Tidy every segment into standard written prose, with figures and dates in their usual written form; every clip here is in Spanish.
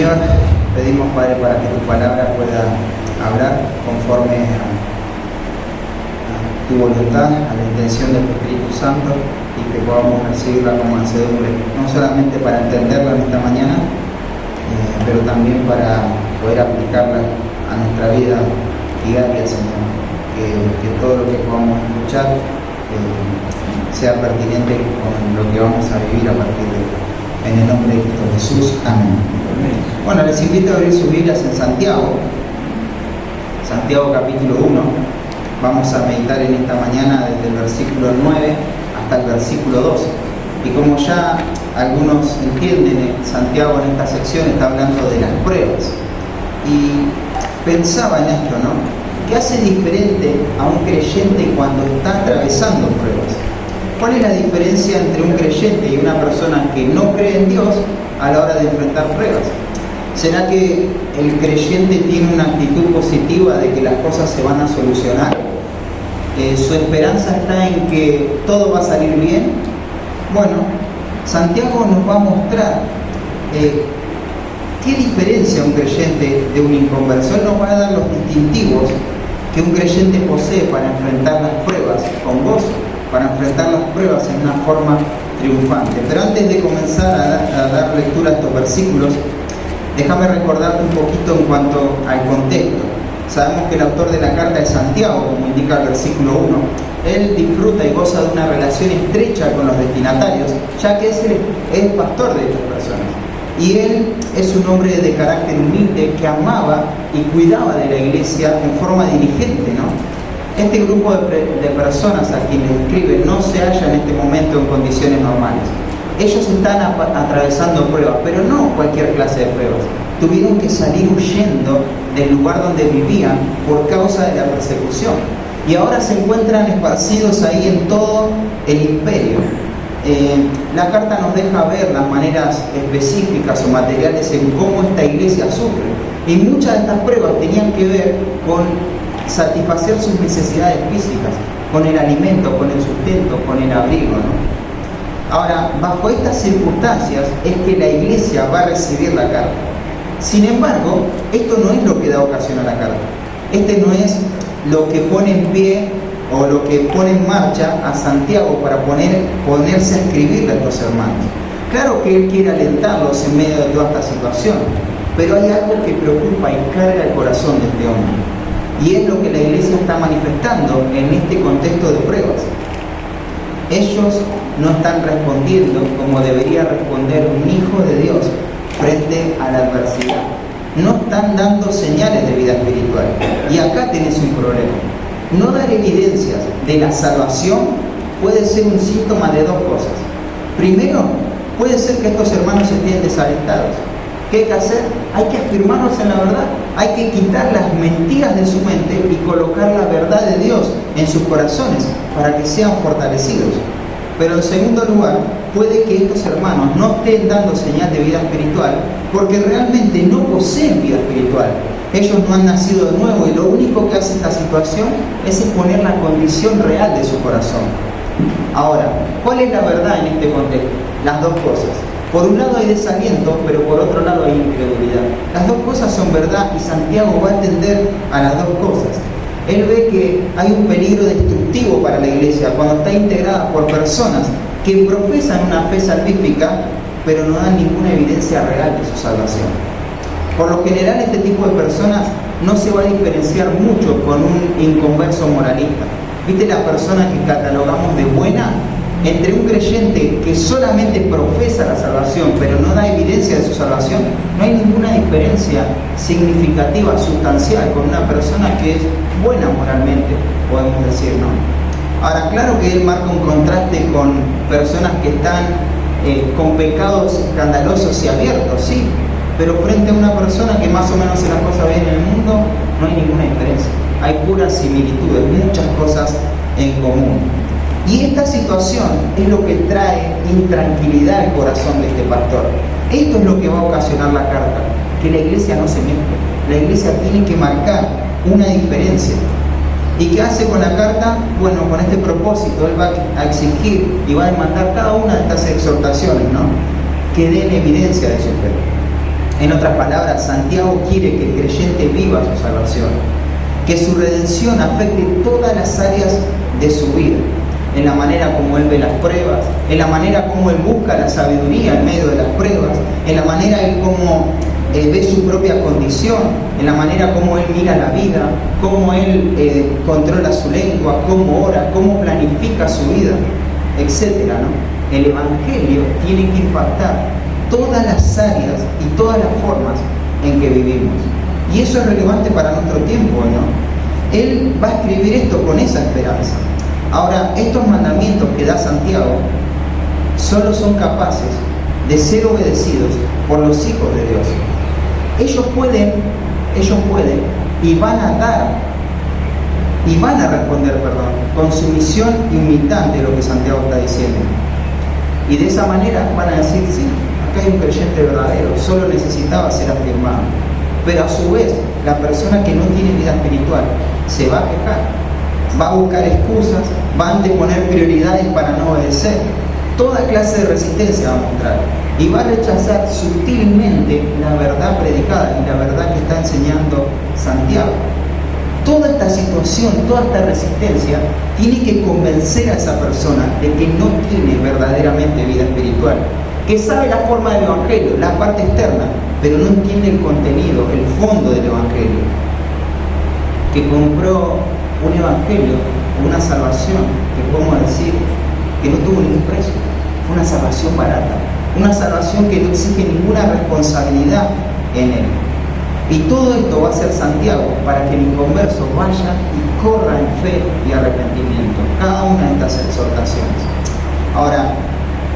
Señor, pedimos, Padre, para que tu palabra pueda hablar conforme a tu voluntad, a la intención de tu Espíritu Santo, y que podamos recibirla con mansedumbre, no solamente para entenderla en esta mañana, pero también para poder aplicarla a nuestra vida diaria, Señor. Que todo lo que podamos escuchar sea pertinente con lo que vamos a vivir a partir de hoy. En el nombre de Cristo Jesús. Amén. Bueno, les invito a abrir sus Biblias en Santiago capítulo 1. Vamos a meditar en esta mañana desde el versículo 9 hasta el versículo 12. Y como ya algunos entienden, Santiago en esta sección está hablando de las pruebas. Y pensaba en esto, ¿no? ¿Qué hace diferente a un creyente cuando está atravesando pruebas? ¿Cuál es la diferencia entre un creyente y una persona que no cree en Dios a la hora de enfrentar pruebas? ¿Será que el creyente tiene una actitud positiva de que las cosas se van a solucionar? ¿Su esperanza está en que todo va a salir bien? Bueno, Santiago nos va a mostrar qué diferencia un creyente de un inconverso. Él nos va a dar los distintivos que un creyente posee para enfrentar las pruebas con gozo, para enfrentar las pruebas en una forma triunfante. Pero antes de comenzar a dar lectura a estos versículos, déjame recordarte un poquito en cuanto al contexto. Sabemos que el autor de la carta es Santiago, como indica el versículo 1. Él disfruta y goza de una relación estrecha con los destinatarios, ya que es pastor de estas personas. Y él es un hombre de carácter humilde que amaba y cuidaba de la iglesia en forma diligente, ¿no? Este grupo de personas a quienes escribe no se halla en este momento en condiciones normales. Ellos están atravesando pruebas, pero no cualquier clase de pruebas. Tuvieron que salir huyendo del lugar donde vivían por causa de la persecución. Y ahora se encuentran esparcidos ahí en todo el imperio. La carta nos deja ver las maneras específicas o materiales en cómo esta iglesia sufre. Y muchas de estas pruebas tenían que ver con satisfacer sus necesidades físicas, con el alimento, con el sustento, con el abrigo, ¿no? Ahora, bajo estas circunstancias es que la iglesia va a recibir la carta. Sin embargo, esto no es lo que da ocasión a la carta. Este no es lo que pone en pie o lo que pone en marcha a Santiago para ponerse a escribirle a estos hermanos. Claro que él quiere alentarlos en medio de toda esta situación, pero hay algo que preocupa y carga el corazón de este hombre. Y es lo que la iglesia está manifestando en este contexto de pruebas. Ellos no están respondiendo como debería responder un hijo de Dios frente a la adversidad. No están dando señales de vida espiritual. Y acá tenés un problema. No dar evidencias de la salvación puede ser un síntoma de dos cosas. Primero, puede ser que estos hermanos estén desalentados. ¿Qué hay que hacer? Hay que afirmarnos en la verdad. Hay que quitar las mentiras de su mente y colocar la verdad de Dios en sus corazones para que sean fortalecidos. Pero en segundo lugar, puede que estos hermanos no estén dando señal de vida espiritual porque realmente no poseen vida espiritual. Ellos no han nacido de nuevo y lo único que hace esta situación es exponer la condición real de su corazón. Ahora, ¿cuál es la verdad en este contexto? Las dos cosas. Por un lado hay desaliento, pero por otro lado hay incredulidad. Las dos cosas son verdad y Santiago va a atender a las dos cosas. Él ve que hay un peligro destructivo para la iglesia cuando está integrada por personas que profesan una fe salvífica, pero no dan ninguna evidencia real de su salvación. Por lo general, este tipo de personas no se va a diferenciar mucho con un inconverso moralista. ¿Viste la persona que catalogamos de buena? Entre un creyente que solamente profesa la salvación, pero no da evidencia de su salvación, no hay ninguna diferencia significativa, sustancial, con una persona que es buena moralmente, podemos decir, ¿no? Ahora, claro que él marca un contraste con personas que están con pecados escandalosos y abiertos, sí, pero frente a una persona que más o menos hace las cosas bien en el mundo, no hay ninguna diferencia. Hay puras similitudes, muchas cosas en común. Y esta situación es lo que trae intranquilidad al corazón de este pastor. Esto es lo que va a ocasionar la carta, que la iglesia no se mezcle. La iglesia tiene que marcar una diferencia. ¿Y qué hace con la carta? Bueno, con este propósito, él va a exigir y va a demandar cada una de estas exhortaciones, ¿no? Que den evidencia de su fe. En otras palabras, Santiago quiere que el creyente viva su salvación, que su redención afecte todas las áreas de su vida, en la manera como él ve las pruebas, en la manera como él busca la sabiduría en medio de las pruebas, en la manera en cómo ve su propia condición, en la manera como él mira la vida, cómo él controla su lengua, cómo ora, cómo planifica su vida, etc., ¿no? El Evangelio tiene que impactar todas las áreas y todas las formas en que vivimos. Y eso es relevante para nuestro tiempo, ¿no? Él va a escribir esto con esa esperanza. Ahora, estos mandamientos que da Santiago solo son capaces de ser obedecidos por los hijos de Dios. Ellos pueden y van a responder, con sumisión y humildad de lo que Santiago está diciendo. Y de esa manera van a decir, sí, acá hay un creyente verdadero, solo necesitaba ser afirmado. Pero a su vez, la persona que no tiene vida espiritual se va a quejar, va a buscar excusas, va a anteponer prioridades para no obedecer. Toda clase de resistencia va a mostrar y va a rechazar sutilmente la verdad predicada y la verdad que está enseñando Santiago. Toda esta situación, toda esta resistencia tiene que convencer a esa persona de que no tiene verdaderamente vida espiritual, que sabe la forma del Evangelio, la parte externa, pero no entiende el contenido, el fondo del Evangelio, que compró un Evangelio, una salvación, que podemos decir que no tuvo ningún precio, fue una salvación barata, una salvación que no exige ninguna responsabilidad en él. Y todo esto va a ser Santiago para que el inconverso vaya y corra en fe y arrepentimiento, cada una de estas exhortaciones. Ahora,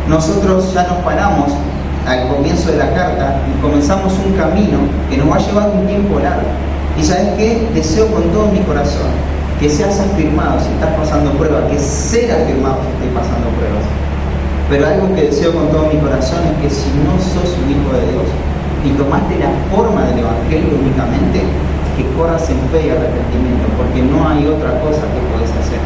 nosotros ya nos paramos al comienzo de la carta y comenzamos un camino que nos va a llevar un tiempo largo. Y ¿sabes qué? Deseo con todo mi corazón que seas afirmado si estás pasando pruebas, que ser afirmado si estás pasando pruebas. Pero algo que deseo con todo mi corazón es que si no sos un hijo de Dios y tomaste la forma del Evangelio únicamente, que corras en fe y arrepentimiento, porque no hay otra cosa que podés hacer.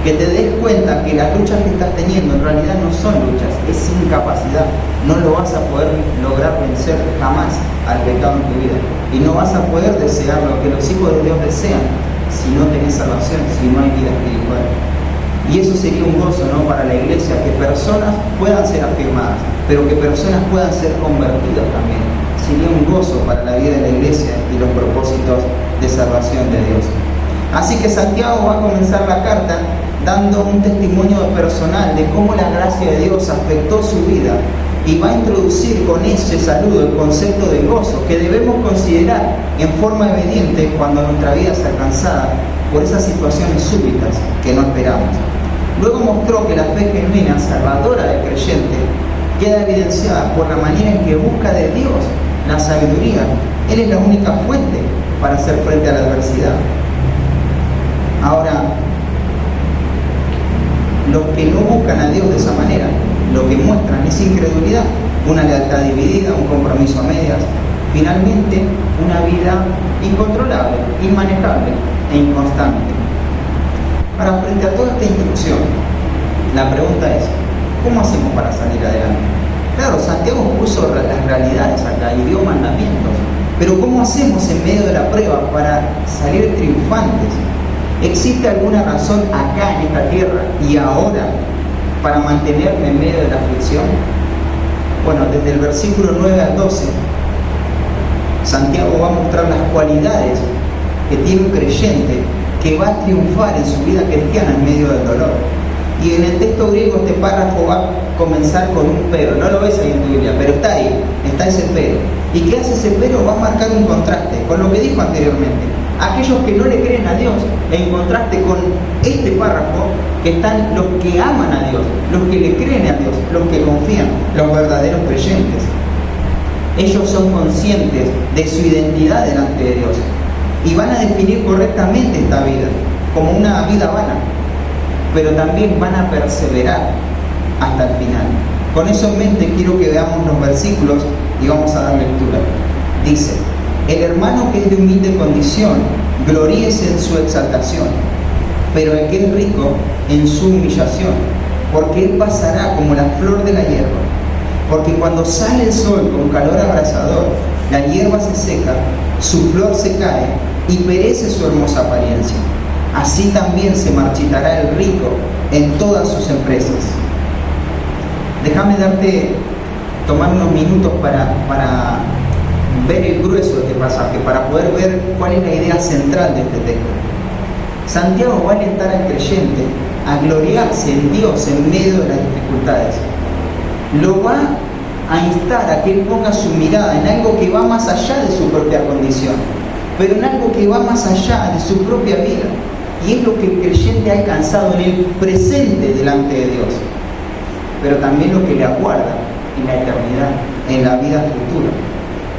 Que te des cuenta que las luchas que estás teniendo en realidad no son luchas, es incapacidad. No lo vas a poder lograr vencer jamás al pecado en tu vida. Y no vas a poder desear lo que los hijos de Dios desean si no tenés salvación, si no hay vida espiritual. Y eso sería un gozo, ¿no?, para la iglesia, que personas puedan ser afirmadas, pero que personas puedan ser convertidas también. Sería un gozo para la vida de la iglesia y los propósitos de salvación de Dios. Así que Santiago va a comenzar la carta dando un testimonio personal de cómo la gracia de Dios afectó su vida, y va a introducir con ese saludo el concepto de gozo que debemos considerar en forma obediente cuando nuestra vida es alcanzada por esas situaciones súbitas que no esperamos. Luego mostró que la fe genuina, salvadora del creyente, queda evidenciada por la manera en que busca de Dios la sabiduría. Él es la única fuente para hacer frente a la adversidad. Ahora, los que no buscan a Dios de esa manera, lo que muestran es incredulidad, una lealtad dividida, un compromiso a medias, finalmente una vida incontrolable, inmanejable e inconstante. Ahora, frente a toda esta instrucción, la pregunta es, ¿cómo hacemos para salir adelante? Claro, Santiago puso las realidades acá y dio mandamientos, pero ¿cómo hacemos en medio de la prueba para salir triunfantes? ¿Existe alguna razón acá en esta tierra y ahora para mantenerme en medio de la aflicción? Bueno, desde el versículo 9 al 12, Santiago va a mostrar las cualidades que tiene un creyente que va a triunfar en su vida cristiana en medio del dolor. Y en el texto griego este párrafo va a comenzar con un pero. No lo ves ahí en tu Biblia, pero está ahí, está ese pero. ¿Y qué hace ese pero? Va a marcar un contraste con lo que dijo anteriormente. Aquellos que no le creen a Dios, en contraste con este párrafo, que están los que aman a Dios, los que le creen a Dios, los que confían, los verdaderos creyentes. Ellos son conscientes de su identidad delante de Dios y van a definir correctamente esta vida como una vida vana, pero también van a perseverar hasta el final. Con eso en mente quiero que veamos los versículos y vamos a dar lectura. Dice: el hermano que es de humilde condición, gloríese en su exaltación, pero el que es rico en su humillación, porque él pasará como la flor de la hierba. Porque cuando sale el sol con calor abrasador La hierba se seca, su flor se cae y perece su hermosa apariencia. Así también se marchitará el rico en todas sus empresas. Déjame tomar unos minutos para ver el grueso de este pasaje, para poder ver cuál es la idea central de este texto. Santiago va a alentar al creyente a gloriarse en Dios en medio de las dificultades. Lo va a instar a que él ponga su mirada en algo que va más allá de su propia condición, pero en algo que va más allá de su propia vida. Y es lo que el creyente ha alcanzado en el presente delante de Dios, pero también lo que le aguarda en la eternidad, en la vida futura.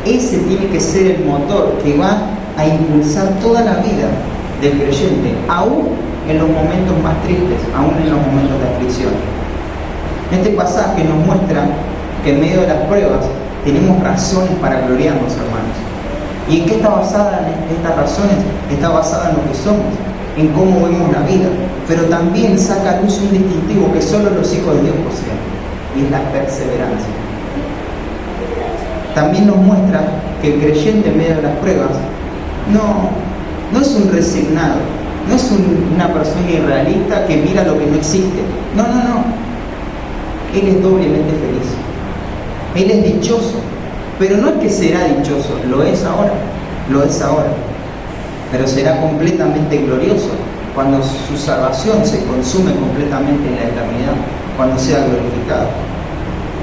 Ese tiene que ser el motor que va a impulsar toda la vida del creyente, aún en los momentos más tristes, aún en los momentos de aflicción. Este pasaje nos muestra que en medio de las pruebas tenemos razones para gloriarnos, hermanos. ¿Y en qué está basada estas razones? Está basada en lo que somos, en cómo vemos la vida, pero también saca a luz un distintivo que solo los hijos de Dios poseen, y es la perseverancia. También nos muestra que el creyente en medio de las pruebas no es un resignado, no es una persona irrealista que mira lo que no existe. No. Él es doblemente feliz. Él es dichoso, pero no es que será dichoso, lo es ahora, pero será completamente glorioso cuando su salvación se consume completamente en la eternidad, cuando sea glorificado.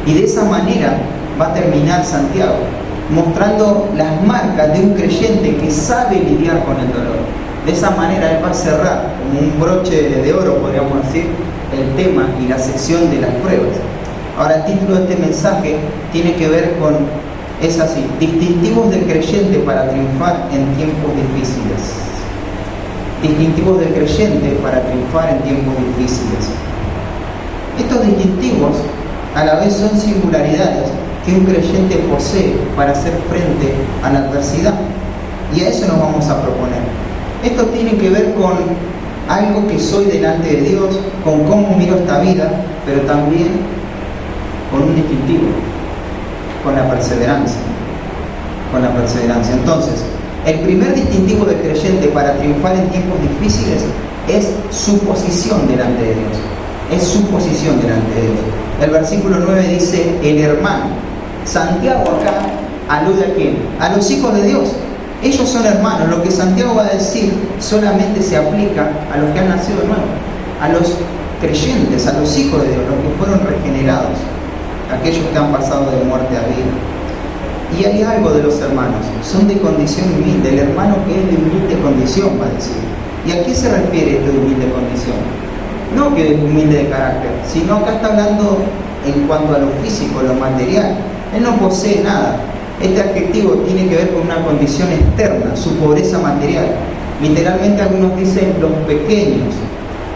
Y de esa manera va a terminar Santiago, mostrando las marcas de un creyente que sabe lidiar con el dolor. De esa manera él va a cerrar, como un broche de oro, podríamos decir, el tema y la sección de las pruebas. Ahora, el título de este mensaje tiene que ver con, es así: distintivos del creyente para triunfar en tiempos difíciles. Distintivos del creyente para triunfar en tiempos difíciles. Estos distintivos a la vez son singularidades que un creyente posee para hacer frente a la adversidad. Y a eso nos vamos a proponer. Esto tiene que ver con algo que soy delante de Dios, con cómo miro esta vida, pero también con un distintivo, con la perseverancia. Entonces, el primer distintivo del creyente para triunfar en tiempos difíciles es su posición delante de Dios. El versículo 9 dice, el hermano. Santiago acá alude ¿a quién? A los hijos de Dios. Ellos son hermanos. Lo que Santiago va a decir solamente se aplica a los que han nacido de nuevo, a los creyentes, a los hijos de Dios, los que fueron regenerados, aquellos que han pasado de muerte a vida. Y hay algo de los hermanos, son de condición humilde. El hermano que es de humilde condición, va a decir. ¿Y a qué se refiere esto de humilde condición? No que es humilde de carácter, sino acá está hablando en cuanto a lo físico, lo material. Él no posee nada. Este adjetivo tiene que ver con una condición externa, su pobreza material. Literalmente algunos dicen los pequeños.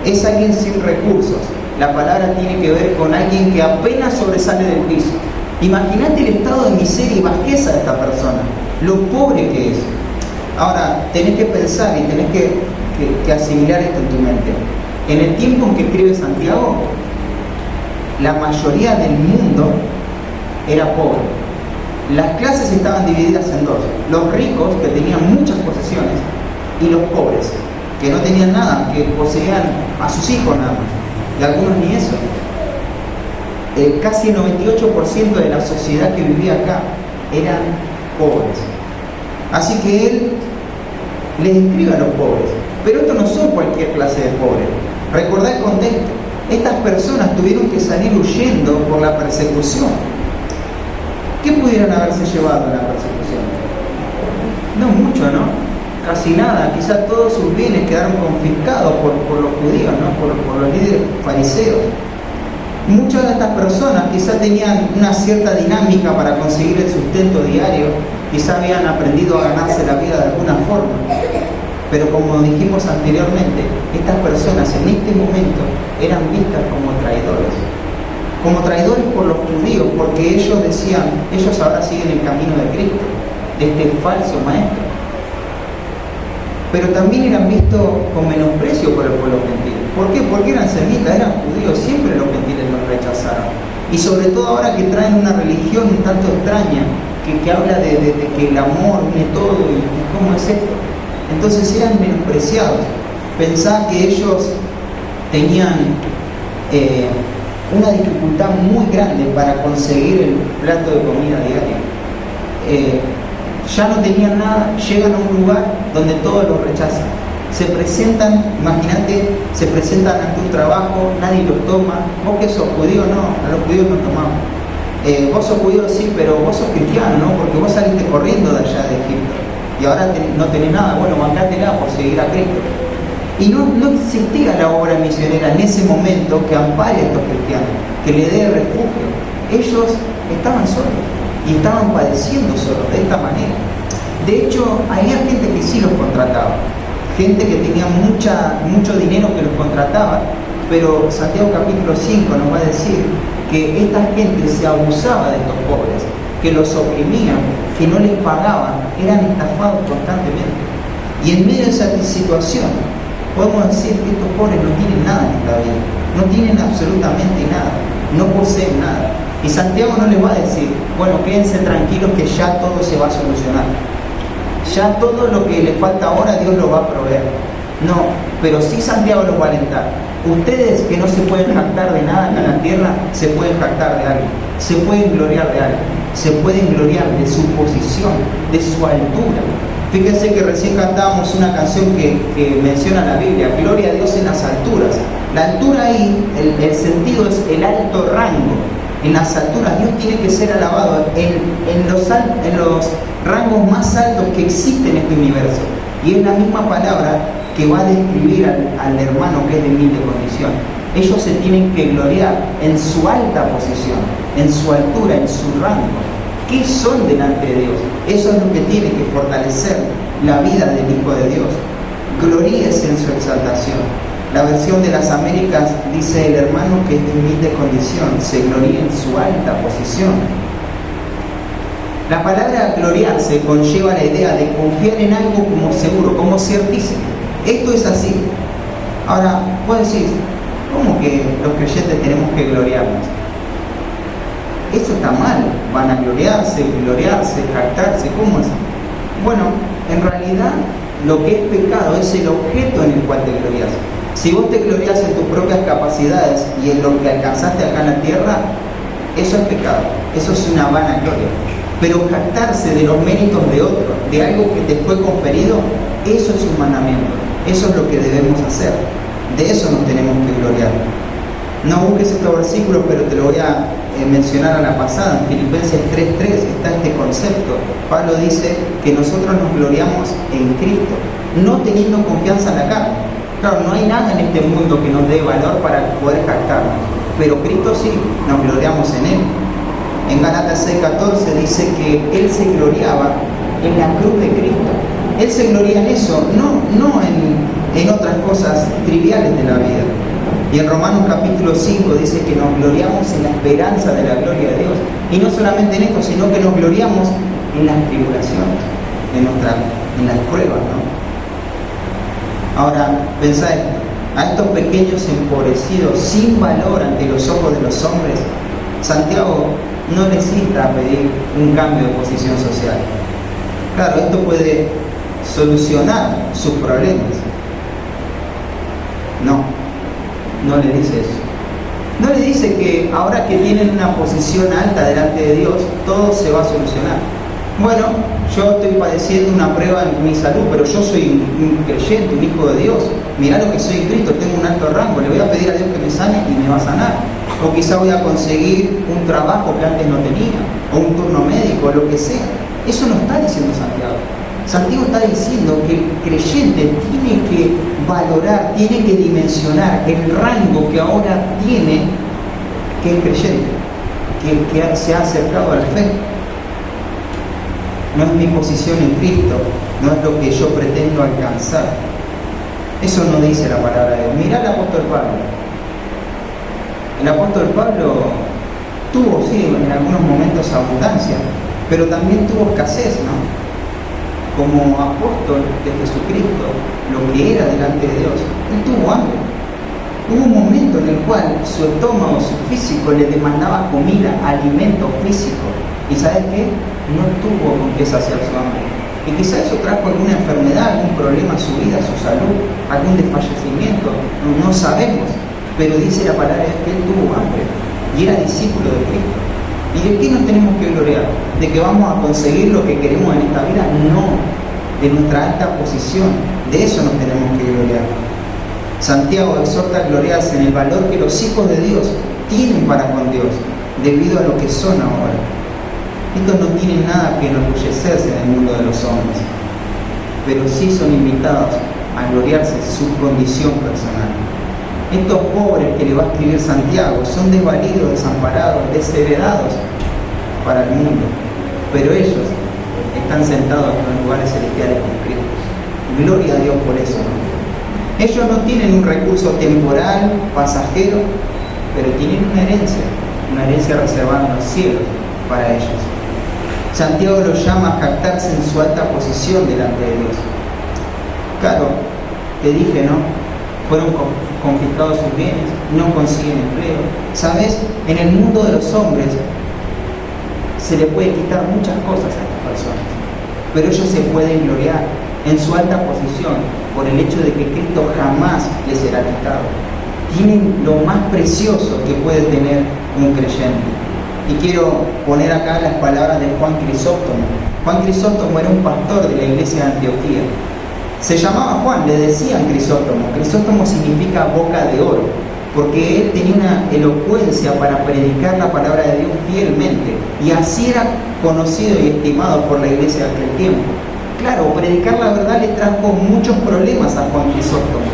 Es alguien sin recursos. La palabra tiene que ver con alguien que apenas sobresale del piso. Imagínate el estado de miseria y bajeza de esta persona, lo pobre que es. Ahora, tenés que pensar y tenés que asimilar esto en tu mente. En el tiempo en que escribe Santiago, la mayoría del mundo era pobre. Las clases estaban divididas en dos: los ricos, que tenían muchas posesiones, y los pobres, que no tenían nada, que poseían a sus hijos nada más, y algunos ni eso. Casi el 98% de la sociedad que vivía acá eran pobres. Así que él les escribe a los pobres. Pero estos no son cualquier clase de pobres. Recordá el contexto. Estas personas tuvieron que salir huyendo por la persecución. ¿Qué pudieron haberse llevado en la persecución? No mucho, ¿no? Casi nada. Quizás todos sus bienes quedaron confiscados por los judíos, ¿no? Por los líderes fariseos. Muchas de estas personas quizás tenían una cierta dinámica para conseguir el sustento diario, quizás habían aprendido a ganarse la vida de alguna forma, pero como dijimos anteriormente, estas personas en este momento eran vistas como traidores por los judíos, porque ellos decían, ellos ahora siguen el camino de Cristo, de este falso maestro, pero también eran vistos con menosprecio por el pueblo gentil. ¿Por qué? Porque eran semitas, eran judíos, siempre los gentiles los rechazaron. Y sobre todo ahora que traen una religión un tanto extraña, que habla de que el amor une todo y cómo es esto. Entonces eran menospreciados. Pensá que ellos tenían una dificultad muy grande para conseguir el plato de comida diaria. Ya no tenían nada, llegan a un lugar donde todos los rechazan. Se presentan, imagínate, se presentan ante un trabajo, nadie los toma. ¿Vos que sos judío? No, a los judíos no tomamos. Vos sos judío, sí, pero vos sos cristiano, ¿no? Porque vos saliste corriendo de allá de Egipto y ahora no tenés nada. Bueno, bancátela por seguir a Cristo. Y no existía la obra misionera en ese momento que ampare a estos cristianos, que le dé refugio. Ellos estaban solos y estaban padeciendo solos de esta manera. De hecho, había gente que sí los contrataba, gente que tenía mucho dinero que los contrataba, pero Santiago capítulo 5 nos va a decir que esta gente se abusaba de estos pobres, que los oprimían, que no les pagaban, eran estafados constantemente. Y en medio de esa situación, podemos decir que estos pobres no tienen nada en esta vida, no tienen absolutamente nada, no poseen nada. Y Santiago no les va a decir, bueno, quédense tranquilos que ya todo se va a solucionar. Ya todo lo que les falta ahora Dios lo va a proveer. No, pero sí Santiago los va a alentar. Ustedes que no se pueden jactar de nada acá en la tierra, se pueden jactar de algo, se pueden gloriar de algo, se pueden gloriar de su posición, de su altura. Fíjense que recién cantábamos una canción que menciona la Biblia, Gloria a Dios en las alturas. La altura ahí, el sentido es el alto rango. En las alturas Dios tiene que ser alabado en los rangos más altos que existen en este universo. Y es la misma palabra que va a describir al hermano que es de humilde condición. Ellos se tienen que gloriar en su alta posición, en su altura, en su rango. ¿Qué son delante de Dios? Eso es lo que tiene que fortalecer la vida del Hijo de Dios. Gloríese en su exaltación. La versión de las Américas dice el hermano que es de humilde condición, se gloría en su alta posición. La palabra gloriarse conlleva la idea de confiar en algo como seguro, como certísimo. Esto es así. Ahora, vos decís, ¿cómo que los creyentes tenemos que gloriarnos? Eso está mal, van a gloriarse, jactarse, ¿cómo es? Bueno, en realidad lo que es pecado es el objeto en el cual te glorias. Si vos te glorias en tus propias capacidades y en lo que alcanzaste acá en la tierra, eso es pecado, eso es una vana gloria. Pero jactarse de los méritos de otro, de algo que te fue conferido, eso es un mandamiento, eso es lo que debemos hacer, de eso nos tenemos que gloriar. No busques estos versículos, pero te lo voy a mencionar a la pasada. En Filipenses 3:3 está este concepto. Pablo dice que nosotros nos gloriamos en Cristo, no teniendo confianza en la carne. Claro, no hay nada en este mundo que nos dé valor para poder jactarnos, pero Cristo sí, nos gloriamos en Él. En Gálatas 6:14 dice que Él se gloriaba en la cruz de Cristo. Él se gloria en eso, no en otras cosas triviales de la vida. Y en Romanos capítulo 5 dice que nos gloriamos en la esperanza de la gloria de Dios. Y no solamente en esto, sino que nos gloriamos en las tribulaciones, en las pruebas, ¿no? Ahora, pensá esto, a estos pequeños empobrecidos, sin valor ante los ojos de los hombres, Santiago no les insta a pedir un cambio de posición social. Claro, esto puede solucionar sus problemas. No le dice eso. No le dice que ahora que tienen una posición alta delante de Dios, todo se va a solucionar. Bueno, yo estoy padeciendo una prueba en mi salud, pero yo soy un creyente, un hijo de Dios. Mirá lo que soy en Cristo, tengo un alto rango, le voy a pedir a Dios que me sane y me va a sanar. O quizá voy a conseguir un trabajo que antes no tenía, o un turno médico, o lo que sea. Eso no está diciendo Santiago. Santiago está diciendo que el creyente tiene que valorar, tiene que dimensionar el rango que ahora tiene, que es creyente, que se ha acercado a la fe. No es mi posición en Cristo, no es lo que yo pretendo alcanzar. Eso no dice la palabra de Dios. Mirá al apóstol Pablo. El apóstol Pablo tuvo, sí, en algunos momentos abundancia, pero también tuvo escasez, ¿no? Como apóstol de Jesucristo, lo que era delante de Dios, él tuvo hambre. Hubo un momento en el cual su estómago, su físico, le demandaba comida, alimento físico. ¿Y sabes qué? No tuvo con qué saciar su hambre. Y quizá eso trajo alguna enfermedad, algún problema en su vida, su salud, algún desfallecimiento, no sabemos. Pero dice la palabra que él tuvo hambre y era discípulo de Cristo. ¿Y de qué nos tenemos que gloriar? ¿De que vamos a conseguir lo que queremos en esta vida? No, de nuestra alta posición. De eso nos tenemos que gloriar. Santiago exhorta a gloriarse en el valor que los hijos de Dios tienen para con Dios, debido a lo que son ahora. Estos no tienen nada que enorgullecerse en el mundo de los hombres, pero sí son invitados a gloriarse en su condición personal. Estos pobres que le va a escribir Santiago son desvalidos, desamparados, desheredados para el mundo, pero ellos están sentados en los lugares celestiales con Cristo. Gloria a Dios por eso, ¿no? Ellos no tienen un recurso temporal, pasajero, pero tienen una herencia reservada en los cielos para ellos. Santiago los llama a jactarse en su alta posición delante de Dios. Claro, te dije, ¿no? Fueron confiscados sus bienes, no consiguen empleo. ¿Sabes? En el mundo de los hombres se le puede quitar muchas cosas a estas personas, pero ellos se pueden gloriar en su alta posición por el hecho de que Cristo jamás les será quitado. Tienen lo más precioso que puede tener un creyente. Y quiero poner acá las palabras de Juan Crisóstomo. Juan Crisóstomo era un pastor de la iglesia de Antioquía. Se llamaba Juan, le decían Crisóstomo. Crisóstomo significa boca de oro, porque él tenía una elocuencia para predicar la palabra de Dios fielmente, y así era conocido y estimado por la iglesia de aquel tiempo. Claro, predicar la verdad le trajo muchos problemas a Juan Crisóstomo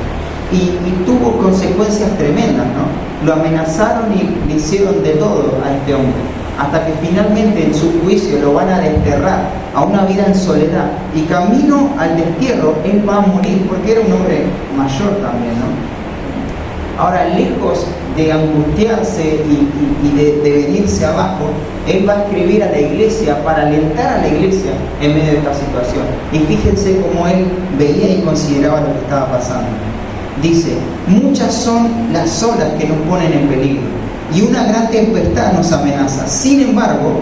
y tuvo consecuencias tremendas, ¿no? Lo amenazaron y le hicieron de todo a este hombre, hasta que finalmente en su juicio lo van a desterrar a una vida en soledad, y camino al destierro él va a morir porque era un hombre mayor también, ¿no? Ahora, lejos de angustiarse y de venirse abajo, él va a escribir a la iglesia para alentar a la iglesia en medio de esta situación. Y fíjense cómo él veía y consideraba lo que estaba pasando. Dice: muchas son las olas que nos ponen en peligro, y una gran tempestad nos amenaza. Sin embargo,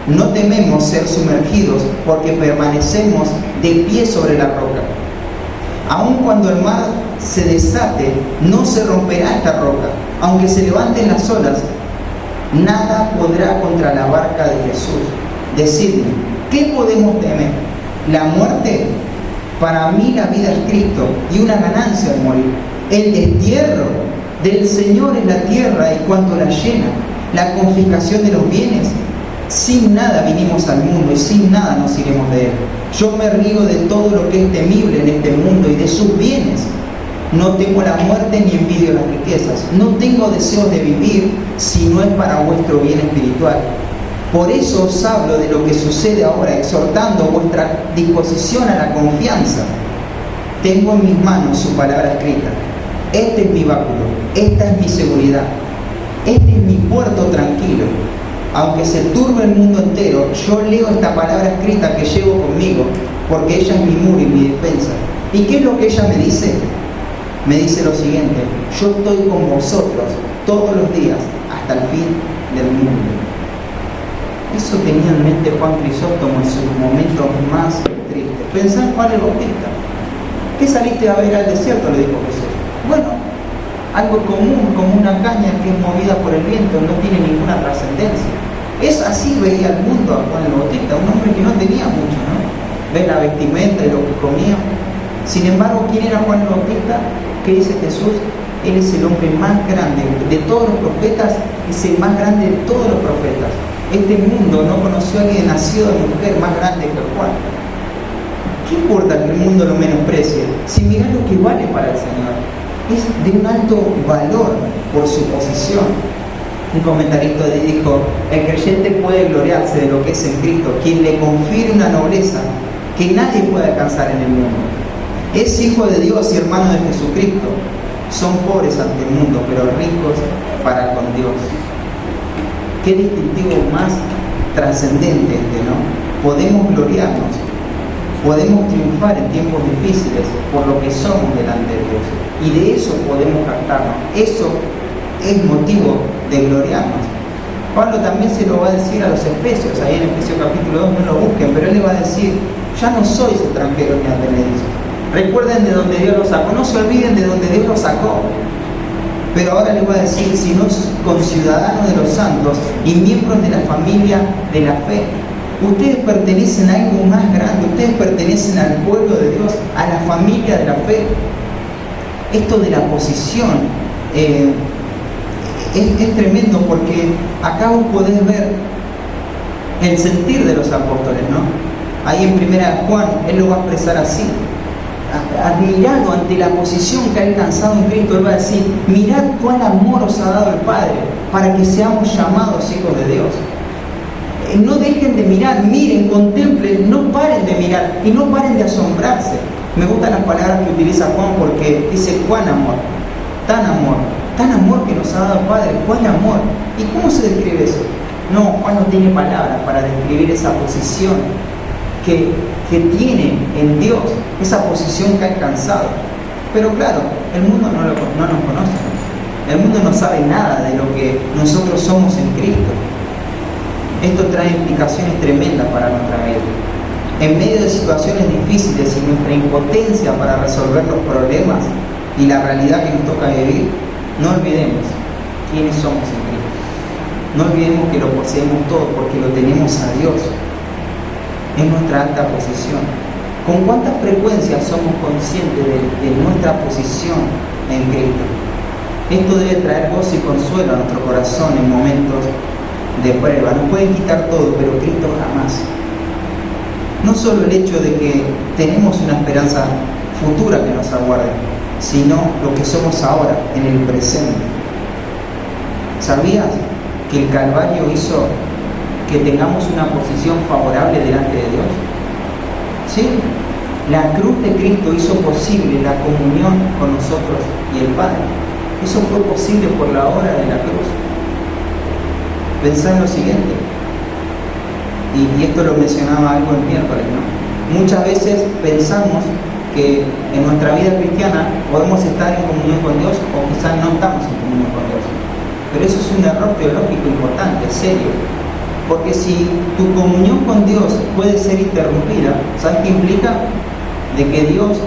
no tememos ser sumergidos, porque permanecemos de pie sobre la roca. Aun cuando el mar se desate, no se romperá esta roca. Aunque se levanten las olas, nada podrá contra la barca de Jesús. Decidme, ¿qué podemos temer? ¿La muerte? Para mí la vida es Cristo y una ganancia al morir. El destierro del Señor es la tierra y cuanto la llena. La confiscación de los bienes. Sin nada vinimos al mundo y sin nada nos iremos de él. Yo me río de todo lo que es temible en este mundo y de sus bienes. No temo la muerte ni envidio las riquezas. No tengo deseos de vivir si no es para vuestro bien espiritual. Por eso os hablo de lo que sucede ahora, exhortando vuestra disposición a la confianza. Tengo en mis manos su palabra escrita. Este es mi báculo, esta es mi seguridad, este es mi puerto tranquilo. Aunque se turbe el mundo entero, yo leo esta palabra escrita que llevo conmigo, porque ella es mi muro y mi defensa. ¿Y qué es lo que ella me dice? Me dice lo siguiente: yo estoy con vosotros todos los días hasta el fin del mundo. Eso tenía en mente Juan Crisóstomo en sus momentos más tristes. Pensá en Juan el Bautista. ¿Qué saliste a ver al desierto?, le dijo Jesús. Bueno, algo común, como una caña que es movida por el viento, no tiene ninguna trascendencia. Es así veía el mundo a Juan el Bautista, un hombre que no tenía mucho, ¿no? Ve la vestimenta y lo que comía. Sin embargo, ¿quién era Juan el Bautista? ¿Qué dice Jesús? Él es el hombre más grande de todos los profetas, es el más grande de todos los profetas. Este mundo no conoció a alguien nacido de mujer más grande que Juan. ¿Qué importa que el mundo lo menosprecie? Si mirá lo que vale para el Señor, es de un alto valor por su posición. Un comentarista dijo: el creyente puede gloriarse de lo que es en Cristo, quien le confiere una nobleza que nadie puede alcanzar en el mundo. Es hijo de Dios y hermano de Jesucristo. Son pobres ante el mundo, pero ricos para con Dios. Qué distintivo más trascendente ¿no? Podemos gloriarnos, podemos triunfar en tiempos difíciles por lo que somos delante de Dios. y de eso podemos jactarnos. Eso es motivo de gloriarnos. Pablo también se lo va a decir a los Efesios, ahí en Efesios capítulo 2, no lo busquen, pero él le va a decir: ya no sois extranjeros ni advenedizos. Recuerden de donde Dios los sacó, no se olviden de donde Dios los sacó. Pero ahora les va a decir: sino conciudadanos de los santos y miembros de la familia de la fe. Ustedes pertenecen a algo más grande, ustedes pertenecen al pueblo de Dios, a la familia de la fe. Esto de la posición es tremendo, porque acá vos podés ver el sentir de los apóstoles, ¿no? Ahí en 1 Juan, él lo va a expresar así: admirado ante la posición que ha alcanzado en Cristo, él va a decir: mirad cuál amor os ha dado el Padre para que seamos llamados hijos de Dios. No dejen de mirar, miren, contemplen, no paren de mirar y no paren de asombrarse. Me gustan las palabras que utiliza Juan, porque dice: cuán amor, tan amor que nos ha dado el Padre, cuán amor. ¿Y cómo se describe eso? No, Juan no tiene palabras para describir esa posición que tiene en Dios, esa posición que ha alcanzado. Pero claro, el mundo no nos conoce, el mundo no sabe nada de lo que nosotros somos en Cristo. Esto trae implicaciones tremendas para nuestra vida. En medio de situaciones difíciles y nuestra impotencia para resolver los problemas y la realidad que nos toca vivir, no olvidemos quiénes somos en Cristo. No olvidemos que lo poseemos todo, porque lo tenemos a Dios. Es nuestra alta posición. ¿Con cuánta frecuencia somos conscientes de nuestra posición en Cristo? Esto debe traer gozo y consuelo a nuestro corazón en momentos de prueba. Nos pueden quitar todo, pero Cristo jamás. No solo el hecho de que tenemos una esperanza futura que nos aguarde, sino lo que somos ahora, en el presente. ¿Sabías que el Calvario hizo que tengamos una posición favorable delante de Dios? ¿Sí? La cruz de Cristo hizo posible la comunión con nosotros y el Padre. Eso fue posible por la obra de la cruz. Pensá en lo siguiente, y esto lo mencionaba algo el miércoles, ¿no? Muchas veces pensamos que en nuestra vida cristiana podemos estar en comunión con Dios, o quizás no estamos en comunión con Dios. Pero eso es un error teológico importante, serio. Porque si tu comunión con Dios puede ser interrumpida, ¿sabes qué implica? De que Dios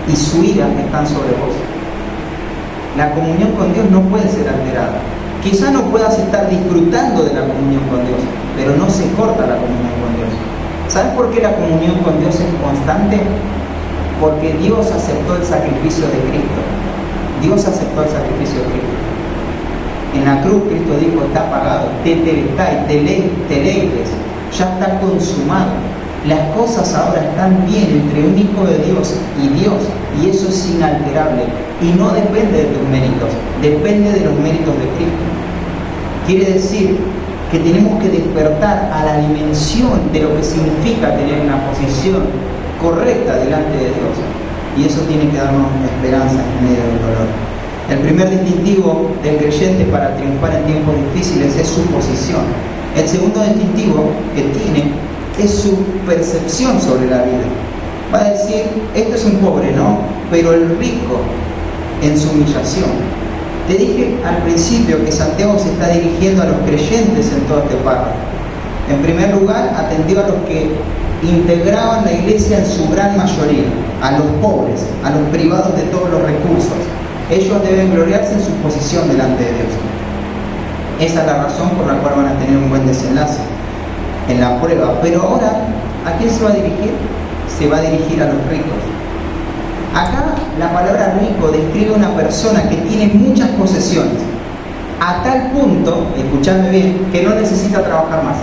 y su ira están sobre vos. La comunión con Dios no puede ser alterada. Quizá no puedas estar disfrutando de la comunión con Dios, pero no se corta la comunión con Dios. ¿Sabes por qué la comunión con Dios es constante? Porque Dios aceptó el sacrificio de Cristo. Dios aceptó el sacrificio de Cristo. En la cruz Cristo dijo: está pagado, tetelestai, teleites, ya está consumado. Las cosas ahora están bien entre un hijo de Dios, y eso es inalterable. Y no depende de tus méritos, depende de los méritos de Cristo. Quiere decir que tenemos que despertar a la dimensión de lo que significa tener una posición correcta delante de Dios. Y eso tiene que darnos esperanza en medio del dolor. El primer distintivo del creyente para triunfar en tiempos difíciles es su posición. El segundo distintivo que tiene es su percepción sobre la vida. Va a decir: este es un pobre, ¿no? Pero el rico en su humillación. Te dije al principio que Santiago se está dirigiendo a los creyentes en todo este párrafo. En primer lugar, atendió a los que integraban la iglesia en su gran mayoría, a los pobres, a los privados de todos los recursos. Ellos deben gloriarse en su posición delante de Dios. Esa es la razón por la cual van a tener un buen desenlace en la prueba. Pero ahora, ¿a quién se va a dirigir? Se va a dirigir a los ricos. Acá la palabra rico describe a una persona que tiene muchas posesiones, a tal punto, escuchadme bien, que no necesita trabajar más.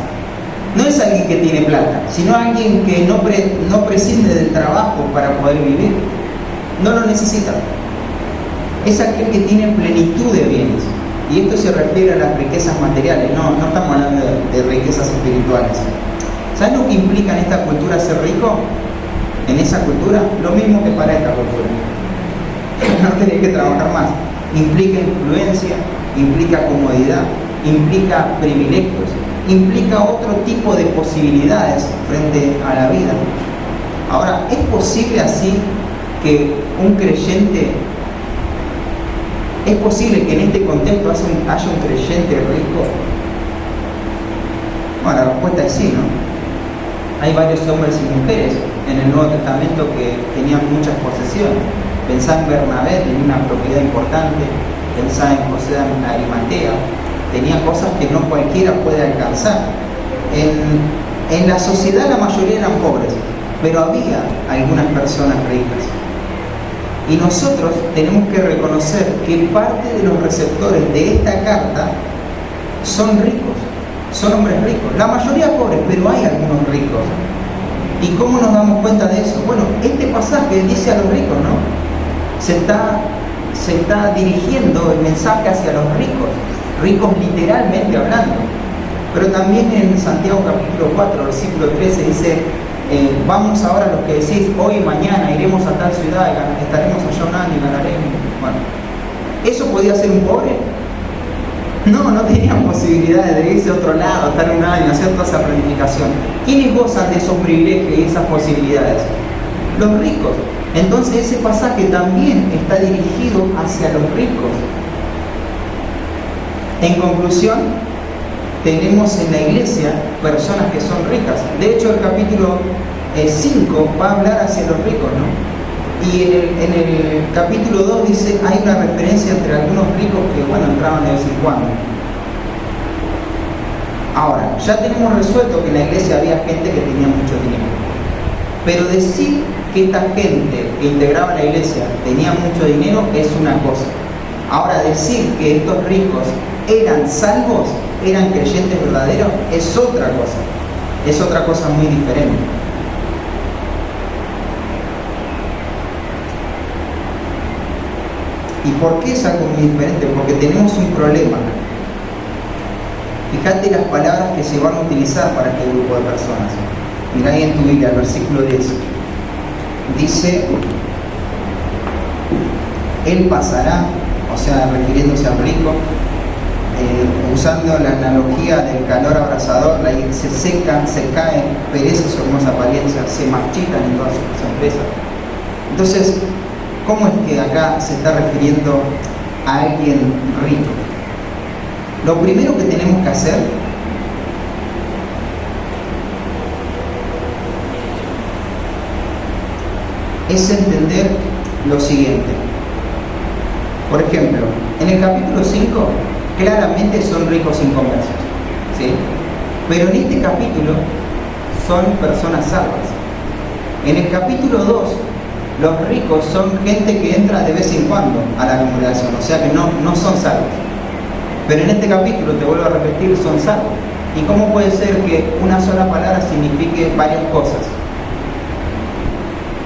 No es alguien que tiene plata, sino alguien que no prescinde del trabajo para poder vivir. No lo necesita. Es aquel que tiene plenitud de bienes. Y esto se refiere a las riquezas materiales, no estamos hablando de riquezas espirituales. ¿Sabes lo que implica en esta cultura ser rico? En esa cultura, lo mismo que para esta cultura. No tenés que trabajar más. Implica influencia, implica comodidad, implica privilegios, implica otro tipo de posibilidades frente a la vida. Ahora, ¿es posible así que un creyente, es posible que en este contexto haya un creyente rico? Bueno, la respuesta es sí, ¿no? Hay varios hombres y mujeres en el Nuevo Testamento que tenían muchas posesiones. Pensá en Bernabé, tenía una propiedad importante. Pensá en José de Arimatea, tenía cosas que no cualquiera puede alcanzar. En la sociedad la mayoría eran pobres, pero había algunas personas ricas. Y nosotros tenemos que reconocer que parte de los receptores de esta carta son ricos, son hombres ricos. La mayoría pobres, pero hay algunos ricos. ¿Y cómo nos damos cuenta de eso? Bueno, este pasaje dice a los ricos, ¿no? Se está dirigiendo el mensaje hacia los ricos literalmente hablando. Pero también en Santiago capítulo 4, versículo 13 dice, vamos ahora los que decís, hoy y mañana iremos a tal ciudad, estaremos allá un año y ganaremos. Bueno, ¿eso podía ser un pobre? No tenían posibilidades de irse a otro lado, estar un año, hacer toda esa planificación. ¿Quiénes gozan de esos privilegios y esas posibilidades? Los ricos. Entonces ese pasaje también está dirigido hacia los ricos. En conclusión, tenemos en la iglesia personas que son ricas. De hecho, el capítulo 5 va a hablar hacia los ricos, ¿no? Y en el capítulo 2 dice, hay una referencia entre algunos ricos que, bueno, entraban de vez en cuando. Ahora, ya tenemos resuelto que en la iglesia había gente que tenía mucho dinero. Pero decir que esta gente que integraba la iglesia tenía mucho dinero es una cosa. Ahora, decir que estos ricos eran salvos, eran creyentes verdaderos, es otra cosa. Es otra cosa muy diferente. ¿Y por qué es algo muy diferente? Porque tenemos un problema. Fíjate las palabras que se van a utilizar para este grupo de personas. Mirá ahí en tu Biblia, el versículo 10. Dice, él pasará, o sea, refiriéndose al rico, usando la analogía del calor abrasador, se seca, se cae, perece su hermosa apariencia, se marchitan en todas sus empresas. Entonces, ¿cómo es que acá se está refiriendo a alguien rico? Lo primero que tenemos que hacer es entender lo siguiente. Por ejemplo, en el capítulo 5 claramente son ricos inconversos, ¿sí? Pero en este capítulo son personas salvas. En el capítulo 2 los ricos son gente que entra de vez en cuando a la congregación, o sea que no son salvos. Pero en este capítulo, te vuelvo a repetir, son salvos. ¿Y cómo puede ser que una sola palabra signifique varias cosas?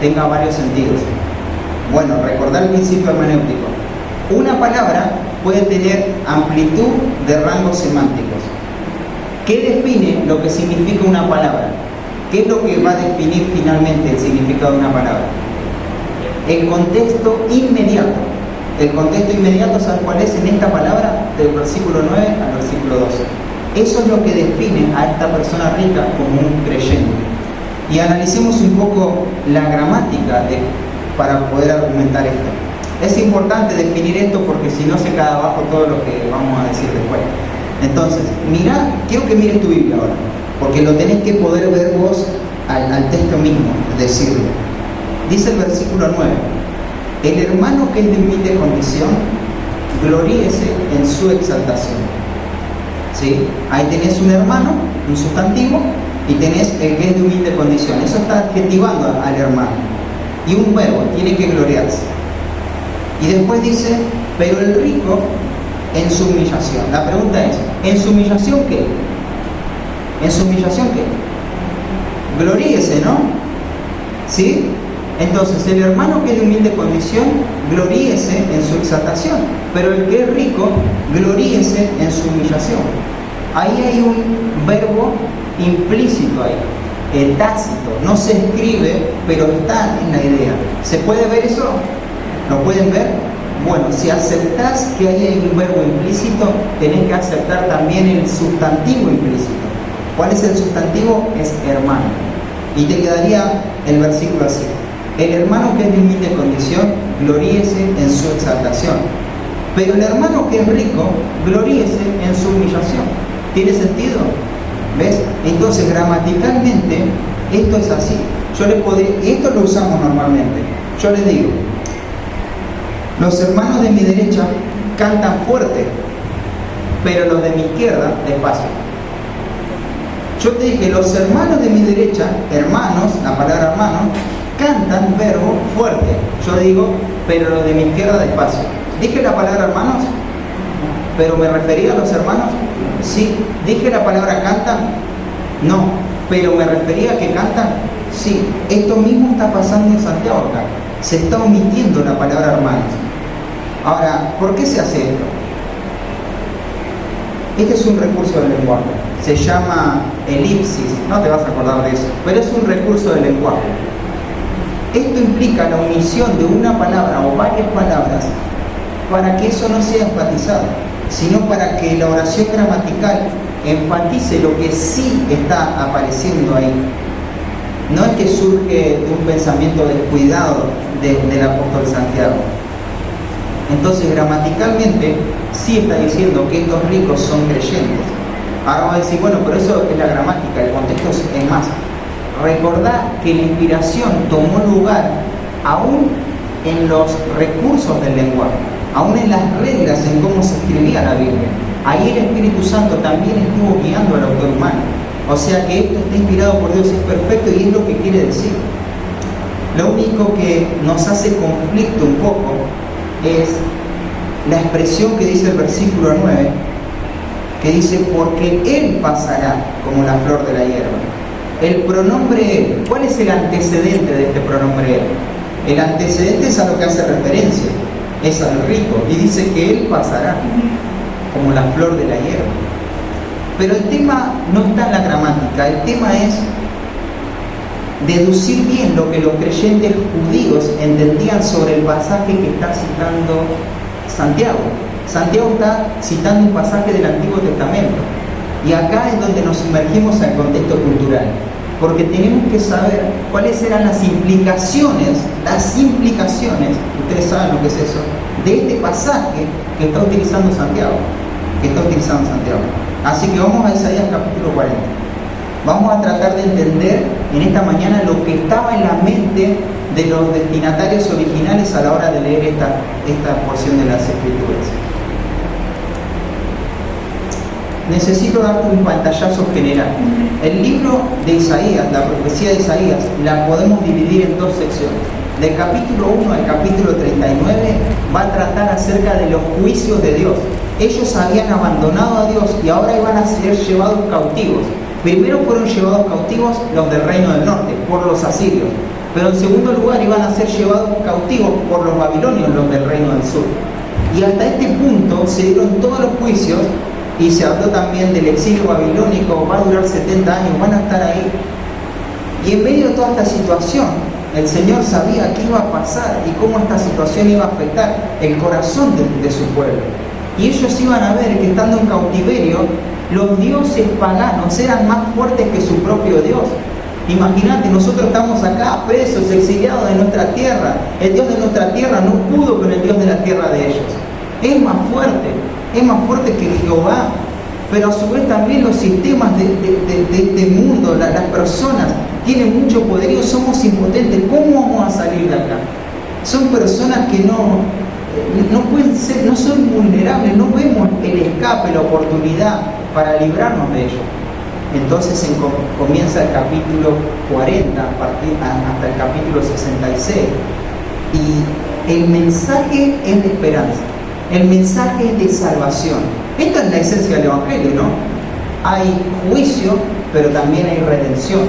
Tenga varios sentidos. Bueno, recordar el principio hermenéutico. Una palabra puede tener amplitud de rangos semánticos. ¿Qué define lo que significa una palabra? ¿Qué es lo que va a definir finalmente el significado de una palabra? El contexto inmediato. El contexto inmediato, ¿sabes cuál es en esta palabra? Del versículo 9 al versículo 12. Eso es lo que define a esta persona rica como un creyente. Y analicemos un poco la gramática para poder argumentar esto. Es importante definir esto porque si no se cae abajo todo lo que vamos a decir después. Entonces, mira, quiero que mires tu Biblia ahora, porque lo tenés que poder ver vos al texto mismo, decirlo. Dice el versículo 9, el hermano que es de humilde condición, gloríese en su exaltación. ¿Sí? Ahí tenés un hermano, un sustantivo, y tenés el que es de humilde condición. Eso está adjetivando al hermano. Y un verbo, tiene que gloriarse. Y después dice, pero el rico en su humillación. La pregunta es, ¿en su humillación qué? ¿En su humillación qué? Gloríese, ¿no? ¿Sí? Entonces, el hermano que es de humilde condición, gloríese en su exaltación. Pero el que es rico, gloríese en su humillación. Ahí hay un verbo implícito ahí, tácito. No se escribe, pero está en la idea. ¿Se puede ver eso? ¿Lo pueden ver? Bueno, si aceptás que hay un verbo implícito, tenés que aceptar también el sustantivo implícito. ¿Cuál es el sustantivo? Es hermano. Y te quedaría el versículo así. El hermano que es de humilde condición, gloríese en su exaltación. Pero el hermano que es rico, gloríese en su humillación. ¿Tiene sentido? ¿Ves? Entonces, gramaticalmente, esto es así. Y esto lo usamos normalmente. Yo les digo, los hermanos de mi derecha cantan fuerte, pero los de mi izquierda despacio. Yo te dije, los hermanos de mi derecha, hermanos, la palabra hermano, cantan verbo fuerte. Yo digo, pero los de mi izquierda despacio. ¿Dije la palabra hermanos? ¿Pero me refería a los hermanos? Sí. ¿Dije la palabra cantan? No. ¿Pero me refería a que cantan? Sí. Esto mismo está pasando en Santiago acá. Se está omitiendo la palabra hermanos. Ahora, ¿por qué se hace esto? Este es un recurso del lenguaje. Se llama elipsis. No te vas a acordar de eso. Pero es un recurso del lenguaje. Esto implica la omisión de una palabra o varias palabras para que eso no sea enfatizado, sino para que la oración gramatical enfatice lo que sí está apareciendo ahí. No es que surge de un pensamiento descuidado del apóstol Santiago. Entonces, gramaticalmente, sí está diciendo que estos ricos son creyentes. Ahora vamos a decir, bueno, pero eso es la gramática, el contexto es más. Recordá que la inspiración tomó lugar aún en los recursos del lenguaje, aún en las reglas en cómo se escribía la Biblia. Ahí el Espíritu Santo también estuvo guiando al autor humano. O sea que esto está inspirado por Dios, es perfecto y es lo que quiere decir. Lo único que nos hace conflicto un poco es la expresión que dice el versículo 9, que dice, porque Él pasará como la flor de la hierba. El pronombre Él, ¿cuál es el antecedente de este pronombre Él? El antecedente es a lo que hace referencia, es al rico, y dice que Él pasará como la flor de la hierba. Pero el tema no está en la gramática, el tema es deducir bien lo que los creyentes judíos entendían sobre el pasaje que está citando Santiago. Santiago está citando un pasaje del Antiguo Testamento. Y acá es donde nos sumergimos al contexto cultural. Porque tenemos que saber cuáles eran las implicaciones, ustedes saben lo que es eso, de este pasaje que está utilizando Santiago. Así que vamos a Isaías capítulo 40. Vamos a tratar de entender en esta mañana lo que estaba en la mente de los destinatarios originales a la hora de leer esta porción de las Escrituras. Necesito darte un pantallazo general. El libro de Isaías, la profecía de Isaías, la podemos dividir en dos secciones. Del capítulo 1 al capítulo 39 va a tratar acerca de los juicios de Dios. Ellos habían abandonado a Dios y ahora iban a ser llevados cautivos. Primero fueron llevados cautivos los del reino del norte, por los asirios. Pero en segundo lugar iban a ser llevados cautivos por los babilonios, los del reino del sur. Y hasta este punto se dieron todos los juicios y se habló también del exilio babilónico, va a durar 70 años, van a estar ahí. Y en medio de toda esta situación, el Señor sabía qué iba a pasar y cómo esta situación iba a afectar el corazón de su pueblo. Y ellos iban a ver que estando en cautiverio, los dioses paganos eran más fuertes que su propio Dios. Imagínate, nosotros estamos acá presos, exiliados de nuestra tierra. El Dios de nuestra tierra no pudo con el Dios de la tierra de ellos. Es más fuerte que Jehová. Pero a su vez también los sistemas de este mundo, las personas, tienen mucho poderío, somos impotentes. ¿Cómo vamos a salir de acá? Son personas que no pueden ser, no son vulnerables, no vemos el escape, la oportunidad para librarnos de ellos. Entonces comienza el capítulo 40 hasta el capítulo 66 y el mensaje es de esperanza, el mensaje es de salvación. Esta es la esencia del Evangelio, ¿no? Hay juicio, pero también hay redención.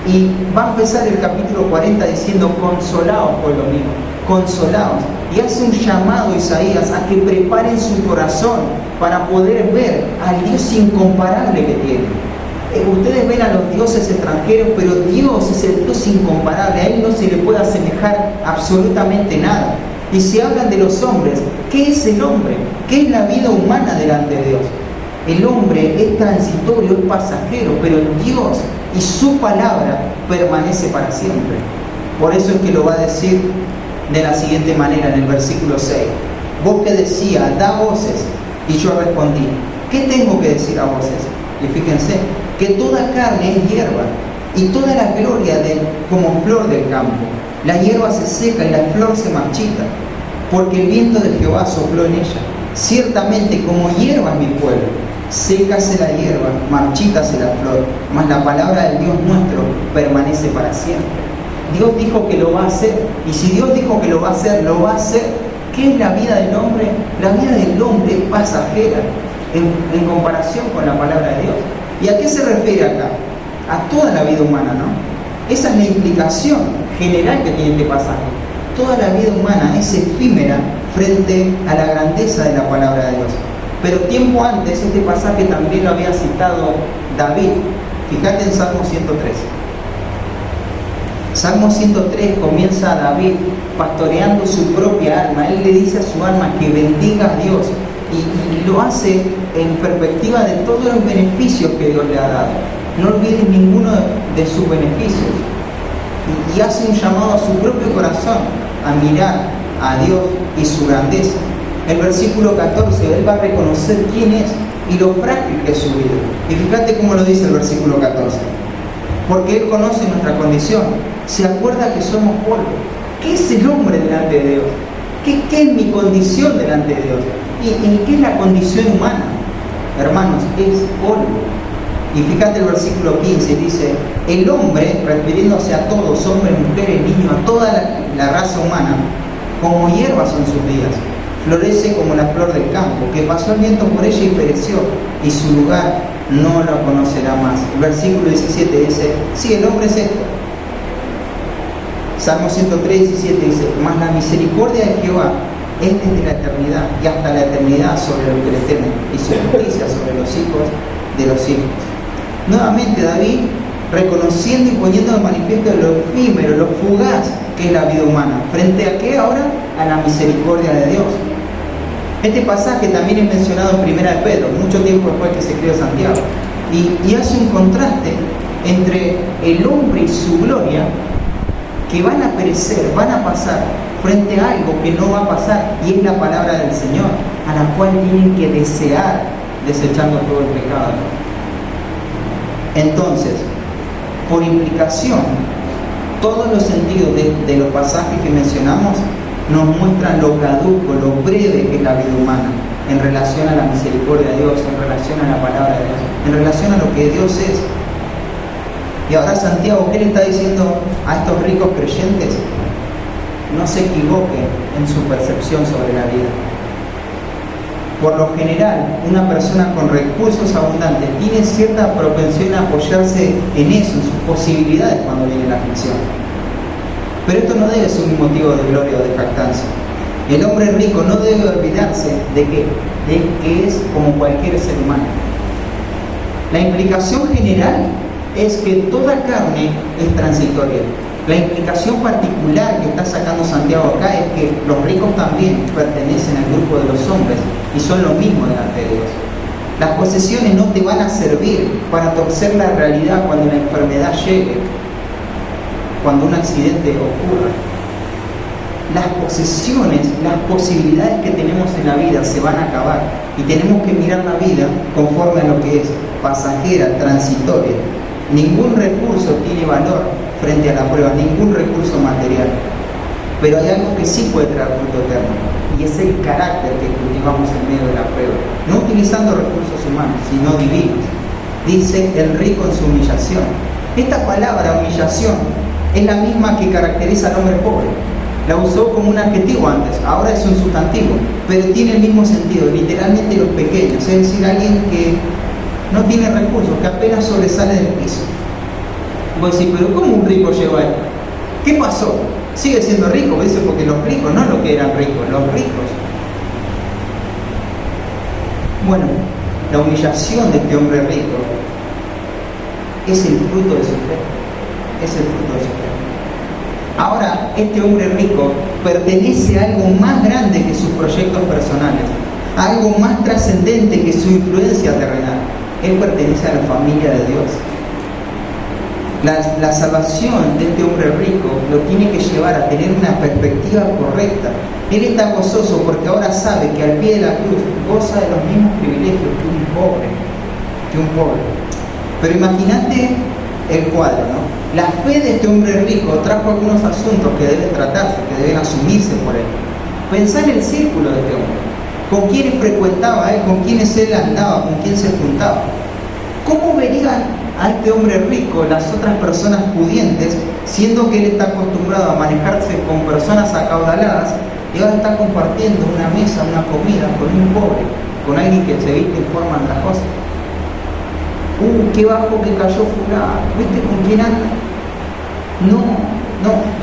Y va a empezar el capítulo 40 diciendo, consolaos, pueblo mío, consolaos. Y hace un llamado Isaías a que preparen su corazón para poder ver al Dios incomparable que tiene. Ustedes ven a los dioses extranjeros, pero Dios es el Dios incomparable. A Él no se le puede asemejar absolutamente nada. Y si hablan de los hombres, ¿qué es el hombre? ¿Qué es la vida humana delante de Dios? El hombre es transitorio, es pasajero, pero Dios y su palabra permanece para siempre. Por eso es que lo va a decir de la siguiente manera en el versículo 6. Vos que decía, da voces, y yo respondí, ¿qué tengo que decir a voces? Y fíjense, que toda carne es hierba, y toda la gloria como flor del campo. La hierba se seca y la flor se marchita, porque el viento de Jehová sopló en ella. Ciertamente como hierba es mi pueblo, sécase la hierba, marchítase la flor, mas la palabra del Dios nuestro permanece para siempre. Dios dijo que lo va a hacer, y si Dios dijo que lo va a hacer, lo va a hacer. ¿Qué es la vida del hombre? La vida del hombre es pasajera en comparación con la palabra de Dios. ¿Y a qué se refiere acá? A toda la vida humana, ¿no? Esa es la implicación general que tiene este pasaje. Toda la vida humana es efímera frente a la grandeza de la palabra de Dios. Pero tiempo antes, este pasaje también lo había citado David. Fíjate en Salmo 103. Salmo 103 comienza David pastoreando su propia alma. Él le dice a su alma que bendiga a Dios y lo hace en perspectiva de todos los beneficios que Dios le ha dado. No olvides ninguno de sus beneficios. Y hace un llamado a su propio corazón a mirar a Dios y su grandeza. El versículo 14, él va a reconocer quién es y lo frágil que es su vida. Y fíjate cómo lo dice el versículo 14. Porque él conoce nuestra condición, se acuerda que somos polvo. ¿Qué es el hombre delante de Dios? ¿Qué es mi condición delante de Dios? ¿Y qué es la condición humana? Hermanos, es polvo. Y fíjate el versículo 15, dice, el hombre, refiriéndose a todos, hombres, mujeres, niños, a toda la raza humana, como hierba son sus días, florece como la flor del campo, que pasó el viento por ella y pereció, y su lugar no lo conocerá más. El versículo 17 dice, sí, el hombre es esto. Salmo 103, 17 dice, mas la misericordia de Jehová es desde la eternidad y hasta la eternidad sobre los que le temen, y su justicia sobre los hijos de los hijos. Nuevamente David, reconociendo y poniendo de manifiesto lo efímero, lo fugaz que es la vida humana. ¿Frente a qué ahora? A la misericordia de Dios. Este pasaje también es mencionado en Primera de Pedro, mucho tiempo después que se escribió Santiago. Y hace un contraste entre el hombre y su gloria, que van a perecer, van a pasar, frente a algo que no va a pasar, y es la palabra del Señor, a la cual tienen que desear, desechando todo el pecado. Entonces, por implicación, todos los sentidos de los pasajes que mencionamos nos muestran lo caduco, lo breve que es la vida humana en relación a la misericordia de Dios, en relación a la palabra de Dios, en relación a lo que Dios es. Y ahora Santiago, ¿qué le está diciendo a estos ricos creyentes? No se equivoquen en su percepción sobre la vida. Por lo general, una persona con recursos abundantes tiene cierta propensión a apoyarse en eso, en sus posibilidades cuando viene la aflicción. Pero esto no debe ser un motivo de gloria o de jactancia. El hombre rico no debe olvidarse de que es como cualquier ser humano. La implicación general es que toda carne es transitoria. La implicación particular que está sacando Santiago acá es que los ricos también pertenecen al grupo de los hombres y son lo mismo delante de Dios. Las posesiones no te van a servir para torcer la realidad cuando la enfermedad llegue, cuando un accidente ocurra. Las posesiones, las posibilidades que tenemos en la vida se van a acabar y tenemos que mirar la vida conforme a lo que es pasajera, transitoria. Ningún recurso tiene valor frente a la prueba, ningún recurso material. Pero hay algo que sí puede traer fruto eterno, y es el carácter que cultivamos en medio de la prueba, no utilizando recursos humanos, sino divinos. Dice el rico en su humillación. Esta palabra, humillación, es la misma que caracteriza al hombre pobre. La usó como un adjetivo antes, ahora es un sustantivo, pero tiene el mismo sentido, literalmente los pequeños, es decir, alguien que no tiene recursos, que apenas sobresale del piso. Vos decís, pero ¿cómo un rico llegó a él? ¿Qué pasó? Sigue siendo rico, dice, porque los ricos, no los que eran ricos, los ricos. Bueno, la humillación de este hombre rico es el fruto de su fe. Es el fruto de su fe. Ahora, este hombre rico pertenece a algo más grande que sus proyectos personales, a algo más trascendente que su influencia terrenal. Él pertenece a la familia de Dios. La salvación de este hombre rico lo tiene que llevar a tener una perspectiva correcta. Él está gozoso porque ahora sabe que al pie de la cruz goza de los mismos privilegios que un pobre. Pero imagínate el cuadro, ¿no? La fe de este hombre rico trajo algunos asuntos que deben tratarse, que deben asumirse por él. Pensá en el círculo de este hombre. ¿Con quiénes frecuentaba él? ¿Con quiénes él andaba? ¿Con quién se juntaba? ¿Cómo verían a este hombre rico las otras personas pudientes, siendo que él está acostumbrado a manejarse con personas acaudaladas y ahora está compartiendo una mesa, una comida con un pobre, con alguien que se viste en forma andrajosa? Qué bajo que cayó fulano, ¿viste con quién anda? No,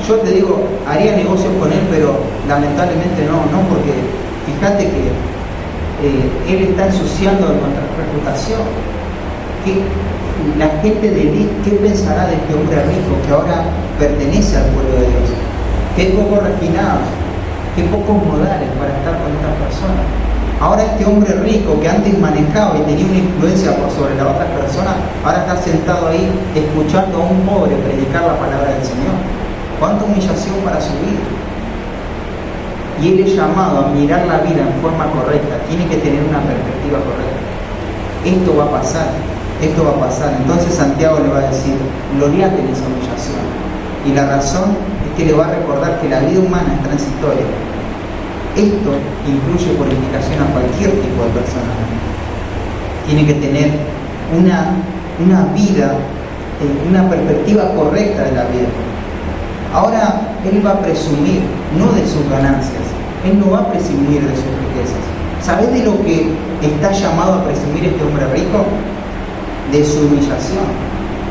yo te digo, haría negocios con él, pero lamentablemente no, porque fíjate que él está ensuciando nuestra reputación. La gente de élite, ¿qué pensará de este hombre rico que ahora pertenece al pueblo de Dios? Qué poco refinados, qué pocos modales para estar con estas personas. Ahora este hombre rico que antes manejaba y tenía una influencia por sobre las otras personas, ahora está sentado ahí escuchando a un pobre predicar la palabra del Señor. ¿Cuánta humillación para su vida? Y él es llamado a mirar la vida en forma correcta, tiene que tener una perspectiva correcta. Esto va a pasar. Entonces Santiago le va a decir, gloriate en esa humillación. Y la razón es que le va a recordar que la vida humana es transitoria. Esto incluye por implicación a cualquier tipo de persona. Tiene que tener una vida, una perspectiva correcta de la vida. Ahora él va a presumir, no de sus ganancias, él no va a presumir de sus riquezas. ¿Sabes de lo que está llamado a presumir este hombre rico? De su humillación,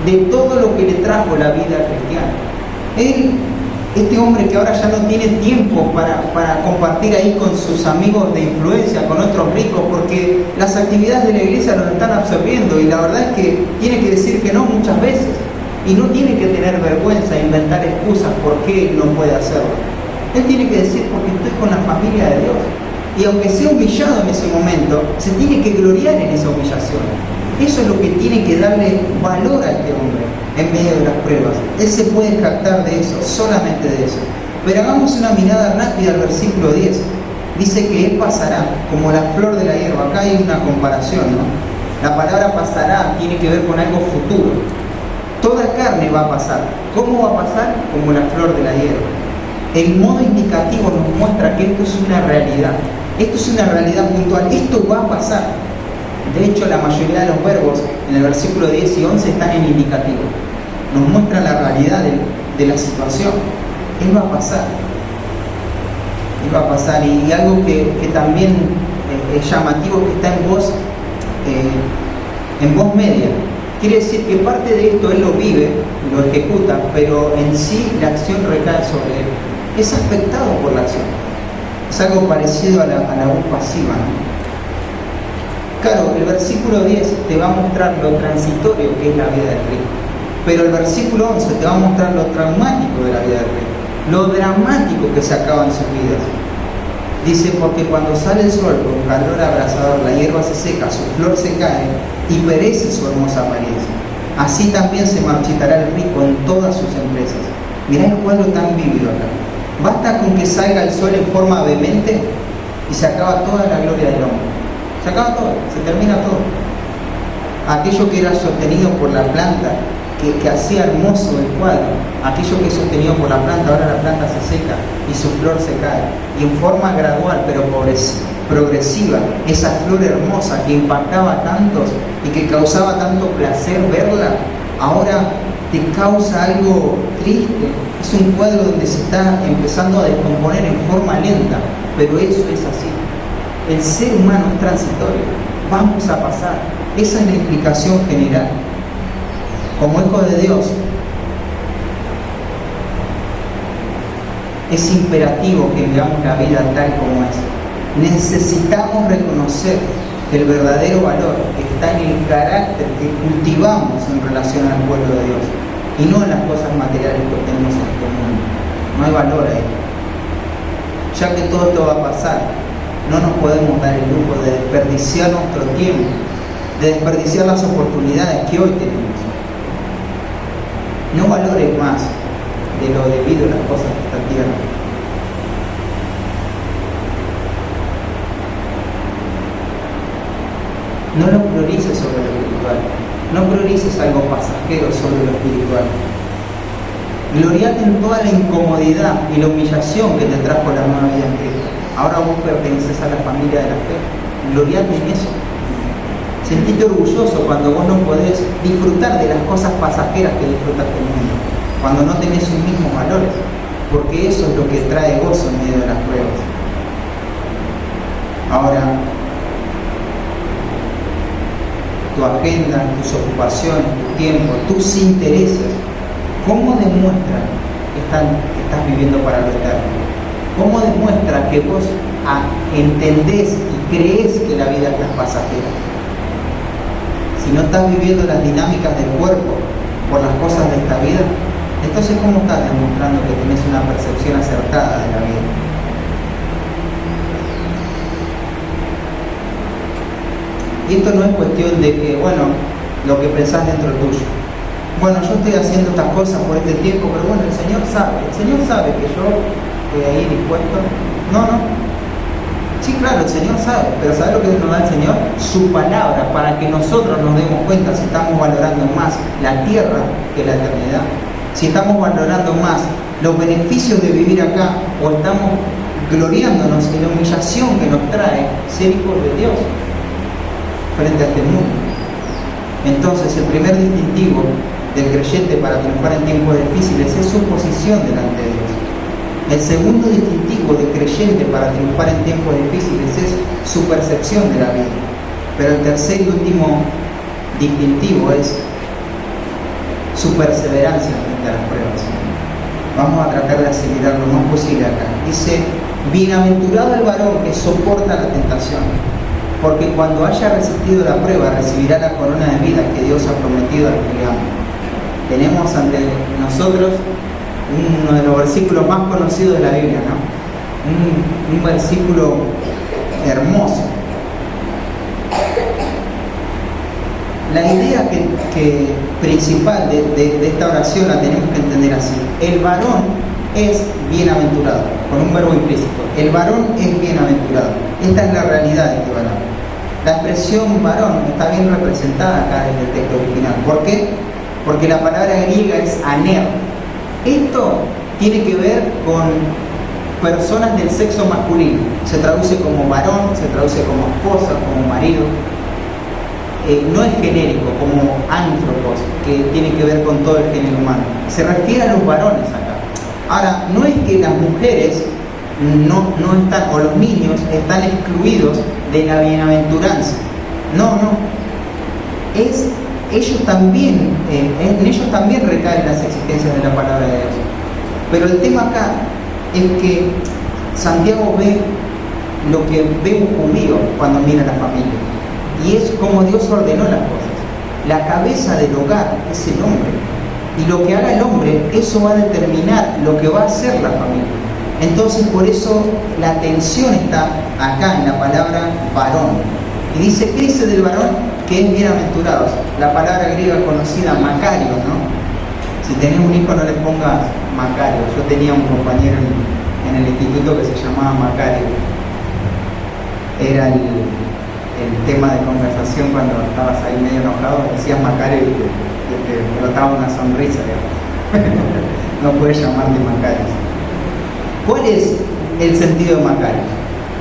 de todo lo que le trajo la vida cristiana. Este hombre que ahora ya no tiene tiempo para compartir ahí con sus amigos de influencia, con otros ricos, porque las actividades de la iglesia los están absorbiendo y la verdad es que tiene que decir que no muchas veces y no tiene que tener vergüenza e inventar excusas por qué él no puede hacerlo. Él tiene que decir porque estoy con la familia de Dios y aunque sea humillado en ese momento, se tiene que gloriar en esa humillación. Eso es lo que tiene que darle valor a este hombre en medio de las pruebas. Él se puede jactar de eso, solamente de eso. Pero hagamos una mirada rápida al versículo 10. Dice que él pasará como la flor de la hierba. Acá hay una comparación, ¿no? La palabra pasará tiene que ver con algo futuro. Toda carne va a pasar. ¿Cómo va a pasar? Como la flor de la hierba. El modo indicativo nos muestra que esto es una realidad. Esto es una realidad puntual. Esto va a pasar. De hecho, la mayoría de los verbos en el versículo 10 y 11 están en indicativo. Nos muestran la realidad de la situación. Él va a pasar. Él va a pasar. Y algo que también es llamativo, que está en voz media. Quiere decir que parte de esto él lo vive, lo ejecuta, pero en sí la acción recae sobre él. Es afectado por la acción. Es algo parecido a la voz pasiva, ¿no? Claro, el versículo 10 te va a mostrar lo transitorio que es la vida del rico, pero el versículo 11 te va a mostrar lo traumático de la vida del rico, lo dramático que se acaba en sus vidas. Dice, porque cuando sale el sol con calor abrasador, la hierba se seca, su flor se cae y perece su hermosa apariencia. Así también se marchitará el rico en todas sus empresas. Mirá el cuadro tan vívido acá. Basta con que salga el sol en forma vehemente y se acaba toda la gloria del hombre. Se acaba todo, se termina todo. Aquello que era sostenido por la planta, que hacía hermoso el cuadro, aquello que es sostenido por la planta, ahora la planta se seca y su flor se cae. Y en forma gradual, pero progresiva, esa flor hermosa que impactaba a tantos y que causaba tanto placer verla, ahora te causa algo triste. Es un cuadro donde se está empezando a descomponer en forma lenta, pero eso es así. El ser humano es transitorio, vamos a pasar. Esa es la implicación general. Como hijos de Dios, es imperativo que veamos la vida tal como es. Necesitamos reconocer que el verdadero valor está en el carácter que cultivamos en relación al pueblo de Dios y no en las cosas materiales que tenemos en este mundo. No hay valor ahí. Ya que todo esto va a pasar, no nos podemos dar el lujo de desperdiciar nuestro tiempo, de desperdiciar las oportunidades que hoy tenemos. No valores más de lo debido a las cosas de esta tierra. No lo priorices sobre lo espiritual. No priorices algo pasajero sobre lo espiritual. Gloriate en toda la incomodidad y la humillación que te trajo la nueva vida en Cristo. Ahora vos perteneces a la familia de la fe. Gloriate en eso. Sentite orgulloso cuando vos no podés disfrutar de las cosas pasajeras que disfruta este mundo, cuando no tenés sus mismos valores, porque eso es lo que trae gozo en medio de las pruebas. Ahora, tu agenda, tus ocupaciones, tu tiempo, tus intereses, ¿cómo demuestran que estás viviendo para lo eterno? ¿Cómo demuestra que vos entendés y crees que la vida es pasajera? Si no estás viviendo las dinámicas del cuerpo por las cosas de esta vida, entonces ¿cómo estás demostrando que tenés una percepción acertada de la vida? Y esto no es cuestión de que, bueno, lo que pensás dentro tuyo. Bueno, yo estoy haciendo estas cosas por este tiempo, pero bueno, el Señor sabe que yo estoy ahí dispuesto. No. Sí, claro, el Señor sabe, pero ¿sabe lo que nos da el Señor? Su palabra, para que nosotros nos demos cuenta si estamos valorando más la tierra que la eternidad, si estamos valorando más los beneficios de vivir acá, o estamos gloriándonos en la humillación que nos trae ser hijos de Dios frente a este mundo. Entonces, el primer distintivo del creyente para triunfar en tiempos difíciles es su posición delante de Dios. El segundo distintivo del creyente para triunfar en tiempos difíciles es su percepción de la vida. Pero el tercer y último distintivo es su perseverancia frente a las pruebas. Vamos a tratar de acelerar lo más posible acá. Dice, bienaventurado el varón que soporta la tentación, porque cuando haya resistido la prueba recibirá la corona de vida que Dios ha prometido a los que le aman. Tenemos ante nosotros uno de los versículos más conocidos de la Biblia, ¿no? Un versículo hermoso. La idea principal de esta oración la tenemos que entender así. El varón es bienaventurado, con un verbo implícito. El varón es bienaventurado. Esta es la realidad de este varón. La expresión varón está bien representada acá en el texto original. ¿Por qué? Porque la palabra griega es aner. Esto tiene que ver con personas del sexo masculino. Se traduce como varón, se traduce como esposa, como marido. No es genérico, como antropos, que tiene que ver con todo el género humano. Se refiere a los varones acá. Ahora, no es que las mujeres no están, o los niños están excluidos de la bienaventuranza. No. En ellos también recaen las existencias de la palabra de Dios. Pero el tema acá es que Santiago ve lo que ve un judío cuando mira a la familia. Y es como Dios ordenó las cosas. La cabeza del hogar es el hombre. Y lo que haga el hombre, eso va a determinar lo que va a hacer la familia. Entonces, por eso la atención está acá en la palabra varón. Y dice, ¿qué dice del varón? Que es bienaventurado. La palabra griega conocida, Macario, ¿no? Si tenés un hijo no le pongas Macario. Yo tenía un compañero en el instituto que se llamaba Macario. Era el tema de conversación cuando estabas ahí medio enojado, decías Macario y te brotaba una sonrisa, digamos. No puedes llamarte Macario. ¿Cuál es el sentido de Macario?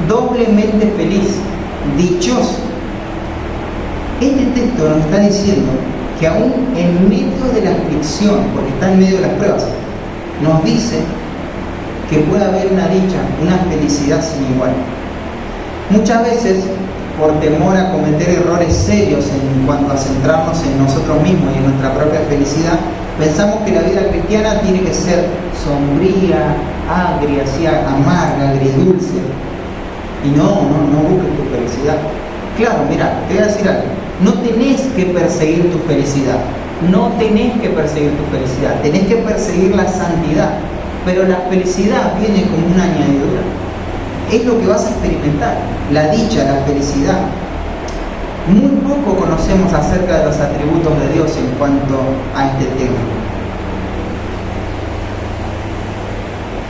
Doblemente feliz, dichoso. Este texto nos está diciendo que aún en medio de la aflicción, porque está en medio de las pruebas, nos dice que puede haber una dicha, una felicidad sin igual. Muchas veces, por temor a cometer errores serios en cuanto a centrarnos en nosotros mismos y en nuestra propia felicidad, pensamos que la vida cristiana tiene que ser sombría, agria, así, amarga, agridulce. Y no busques tu felicidad. Claro, mira, te voy a decir algo. No tenés que perseguir tu felicidad. Tenés que perseguir la santidad. Pero la felicidad viene como una añadidura. Es lo que vas a experimentar. La dicha, la felicidad. Muy poco conocemos acerca de los atributos de Dios en cuanto a este tema.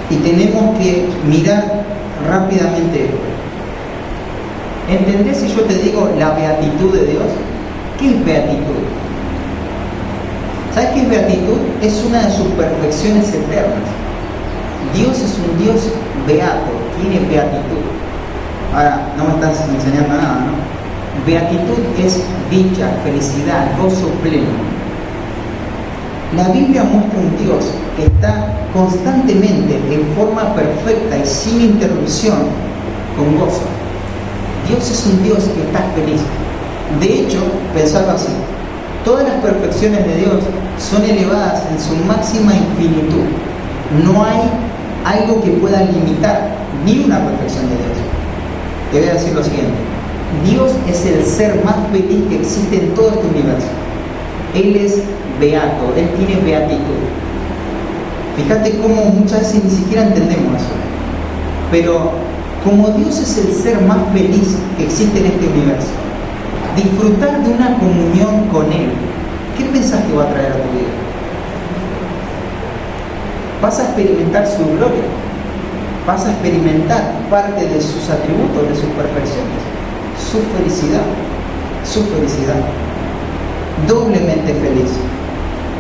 Y tenemos que mirar rápidamente esto. ¿Entendés si yo te digo la beatitud de Dios? ¿Qué es beatitud? ¿Sabes qué es beatitud? Es una de sus perfecciones eternas. Dios es un Dios beato, tiene beatitud. Ahora, no me estás enseñando nada, ¿no? Beatitud es dicha, felicidad, gozo pleno. La Biblia muestra un Dios que está constantemente, en forma perfecta y sin interrupción, con gozo. Dios es un Dios que está feliz. De hecho, pensarlo así, todas las perfecciones de Dios son elevadas en su máxima infinitud. No hay algo que pueda limitar ni una perfección de Dios. Te voy a decir lo siguiente: Dios es el ser más feliz que existe en todo este universo. Él es beato, Él tiene beatitud. Fíjate cómo muchas veces ni siquiera entendemos eso. Pero como Dios es el ser más feliz que existe en este universo, disfrutar de una comunión con Él, ¿qué pensás que va a traer a tu vida? Vas a experimentar su gloria, vas a experimentar parte de sus atributos, de sus perfecciones, su felicidad, doblemente feliz.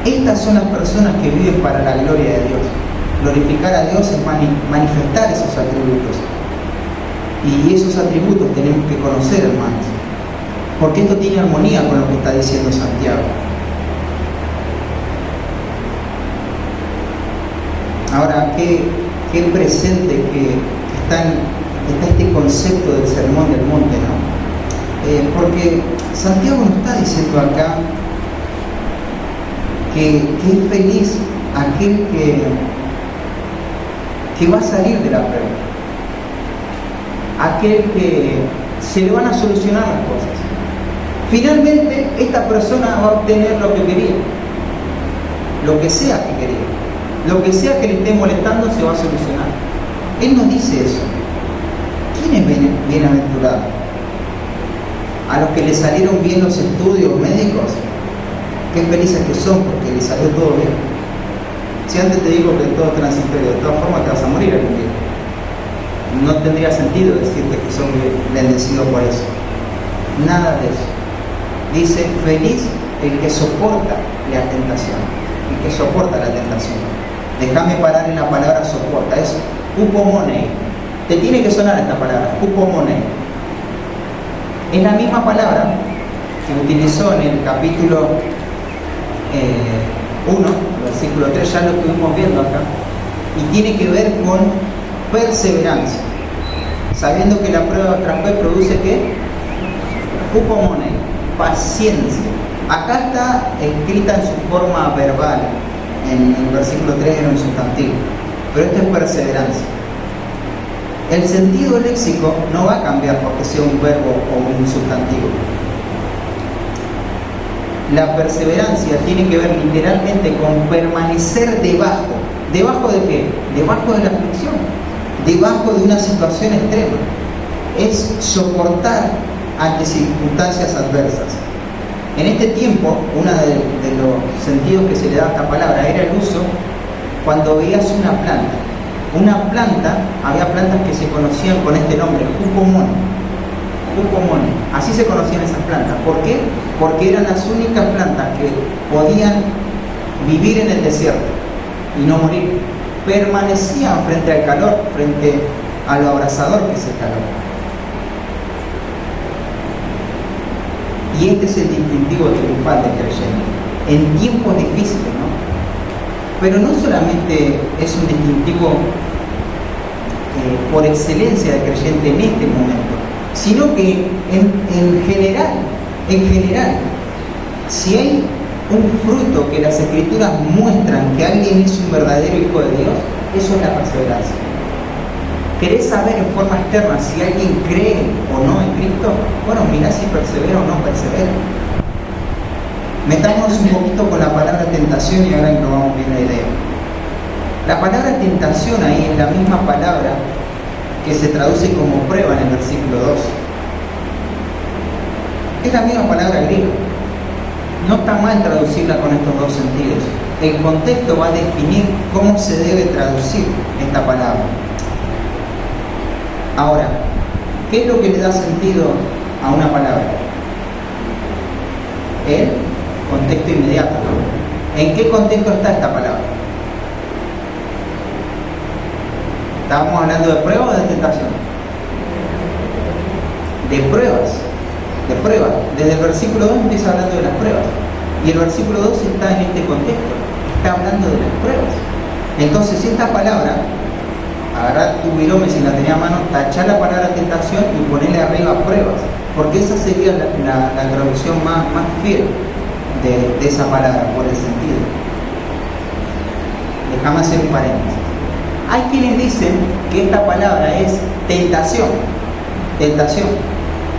Estas son las personas que viven para la gloria de Dios. Glorificar a Dios es manifestar esos atributos. Y esos atributos tenemos que conocer, hermanos, porque esto tiene armonía con lo que está diciendo Santiago. Ahora, qué presente que está este concepto del sermón del monte, ¿no? Porque Santiago nos está diciendo acá que es feliz aquel que va a salir de la prueba, aquel que se le van a solucionar las cosas. Finalmente, esta persona va a obtener lo que quería, lo que sea que quería, lo que sea que le esté molestando se va a solucionar. Él nos dice eso. ¿Quién es bienaventurado? A los que les salieron bien los estudios médicos, qué felices que son porque les salió todo bien. Si antes te digo que todo es transitorio, de todas formas te vas a morir algún día. No tendría sentido decirte que son bendecidos por eso. Nada de eso. Dice, feliz el que soporta la tentación. El que soporta la tentación. Déjame parar en la palabra soporta. Es hupomonei. Te tiene que sonar esta palabra, hupomonei. Es la misma palabra que utilizó en el capítulo 1, versículo 3, ya lo estuvimos viendo acá, y tiene que ver con perseverancia, sabiendo que la prueba tras fe produce ¿qué? Hupomonei, paciencia. Acá está escrita en su forma verbal, en el versículo 3 era un sustantivo, pero esto es perseverancia. El sentido léxico no va a cambiar porque sea un verbo o un sustantivo. La perseverancia tiene que ver literalmente con permanecer debajo. ¿Debajo de qué? Debajo de la aflicción, debajo de una situación extrema. Es soportar ante circunstancias adversas. En este tiempo, uno de los sentidos que se le da a esta palabra era el uso cuando veías una planta. Una planta, había plantas que se conocían con este nombre, hupomone. Así se conocían esas plantas. ¿Por qué? Porque eran las únicas plantas que podían vivir en el desierto y no morir. Permanecían frente al calor, frente a lo abrasador que es el calor. Y este es el distintivo triunfal del creyente en tiempos difíciles, ¿no? Pero no solamente es un distintivo por excelencia del creyente en este momento, sino que en general, si hay un fruto que las Escrituras muestran que alguien es un verdadero hijo de Dios, eso es la perseverancia. ¿Querés saber en forma externa si alguien cree o no en Cristo? Bueno, mirá si persevera o no persevera. Metamos un poquito con la palabra tentación y ahora englobamos bien la idea. La palabra tentación ahí es la misma palabra que se traduce como prueba en el versículo 2. Es la misma palabra griega. No está mal traducirla con estos dos sentidos. El contexto va a definir cómo se debe traducir. esta palabra. Ahora, ¿qué es lo que le da sentido a una palabra? El contexto inmediato. ¿En qué contexto está esta palabra? ¿Estábamos hablando de pruebas o de tentación? De pruebas. De pruebas. Desde el versículo 2 empieza hablando de las pruebas. Y el versículo 2 está en este contexto. Está hablando de las pruebas. Entonces, esta palabra, agarrar tu virome si la tenía a mano, tachar la palabra tentación y ponerle arriba pruebas. Porque esa sería la traducción más fiel de esa palabra, por el sentido. Déjame hacer un paréntesis. Hay quienes dicen que esta palabra es tentación. Tentación.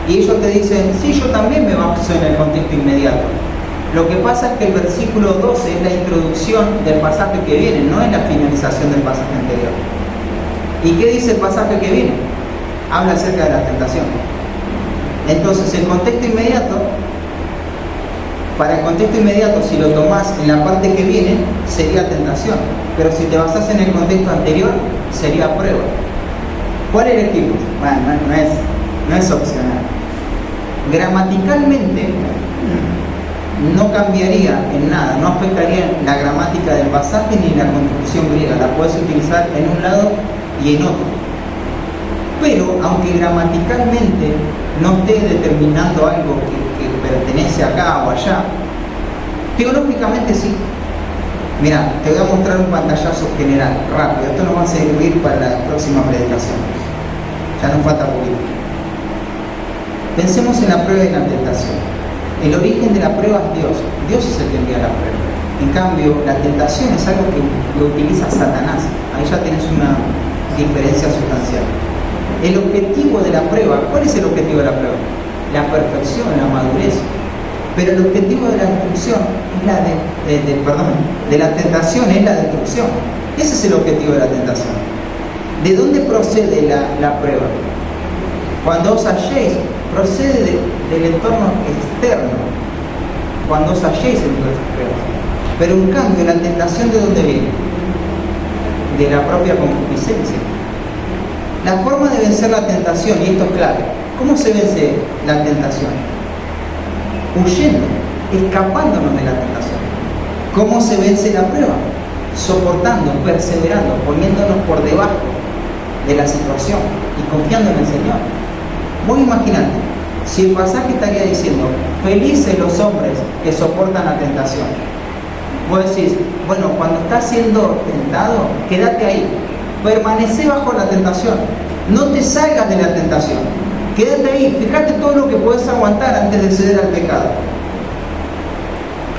Y ellos te dicen, sí, yo también me baso en el contexto inmediato. Lo que pasa es que el versículo 12 es la introducción del pasaje que viene, no es la finalización del pasaje anterior. ¿Y qué dice el pasaje que viene? Habla acerca de la tentación. Entonces, el contexto inmediato, para el contexto inmediato, si lo tomás en la parte que viene, sería tentación. Pero si te basás en el contexto anterior, sería prueba. ¿Cuál elegimos? Bueno, no es opcional. Gramaticalmente, no cambiaría en nada, no afectaría la gramática del pasaje ni la construcción griega. La puedes utilizar en un lado y en otro. Pero, aunque gramaticalmente no esté determinando algo que pertenece acá o allá, teológicamente sí. Mira, te voy a mostrar un pantallazo general, rápido. Esto nos va a servir para la próxima predicación. Ya nos falta poquito. Pensemos en la prueba y la tentación. El origen de la prueba es Dios. Dios es el que envía la prueba. En cambio, la tentación es algo que lo utiliza Satanás. Ahí ya tienes una diferencia sustancial. El objetivo de la prueba, ¿cuál es el objetivo de la prueba? La perfección, la madurez. Pero el objetivo de la destrucción es de la tentación es la destrucción. Ese es el objetivo de la tentación. ¿De dónde procede la prueba? Cuando os halléis, procede del entorno externo. Cuando os halléis en vuestras pruebas. Pero en cambio, la tentación, ¿de dónde viene? De la propia concupiscencia. La forma de vencer la tentación, y esto es clave, ¿cómo se vence la tentación? Huyendo, escapándonos de la tentación. ¿Cómo se vence la prueba? Soportando, perseverando, poniéndonos por debajo de la situación y confiando en el Señor. Vos imaginate, si el pasaje estaría diciendo, felices los hombres que soportan la tentación. Vos decís, bueno, cuando estás siendo tentado, quédate ahí. Permanece bajo la tentación. No te salgas de la tentación. Quédate ahí. Fíjate todo lo que puedes aguantar antes de ceder al pecado.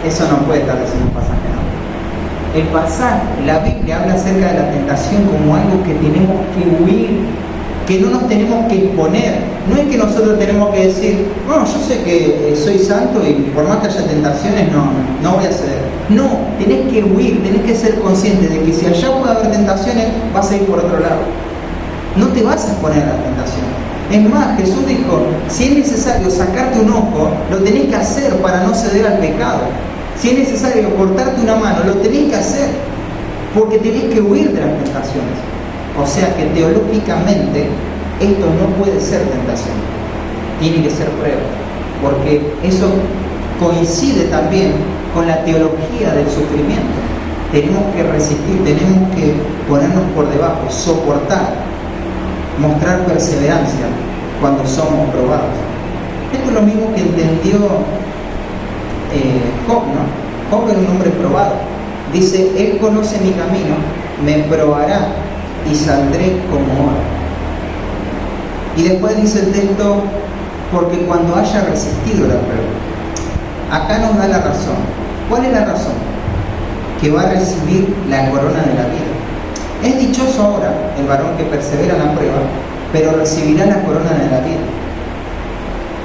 Eso no puede estar diciendo el pasaje, no. El pasaje, la Biblia habla acerca de la tentación como algo que tenemos que huir, que no nos tenemos que exponer. No es que nosotros tenemos que decir, no, yo sé que soy santo y por más que haya tentaciones no voy a ceder. No, tenés que huir, tenés que ser consciente de que si allá puede haber tentaciones, vas a ir por otro lado. No te vas a exponer a la tentación. Es más, Jesús dijo, si es necesario sacarte un ojo, lo tenés que hacer para no ceder al pecado. Si es necesario cortarte una mano, lo tenés que hacer, porque tenés que huir de las tentaciones. O sea que teológicamente esto no puede ser tentación, tiene que ser prueba, porque eso coincide también con la teología del sufrimiento. Tenemos que resistir, tenemos que ponernos por debajo, soportar, mostrar perseverancia cuando somos probados. Esto es lo mismo que entendió Job, ¿no? Job era un hombre probado. Dice, él conoce mi camino, me probará y saldré como oro. Y después dice el texto, porque cuando haya resistido la prueba. Acá nos da la razón. ¿Cuál es la razón? Que va a recibir la corona de la vida. Es dichoso ahora el varón que persevera en la prueba, pero recibirá la corona de la vida.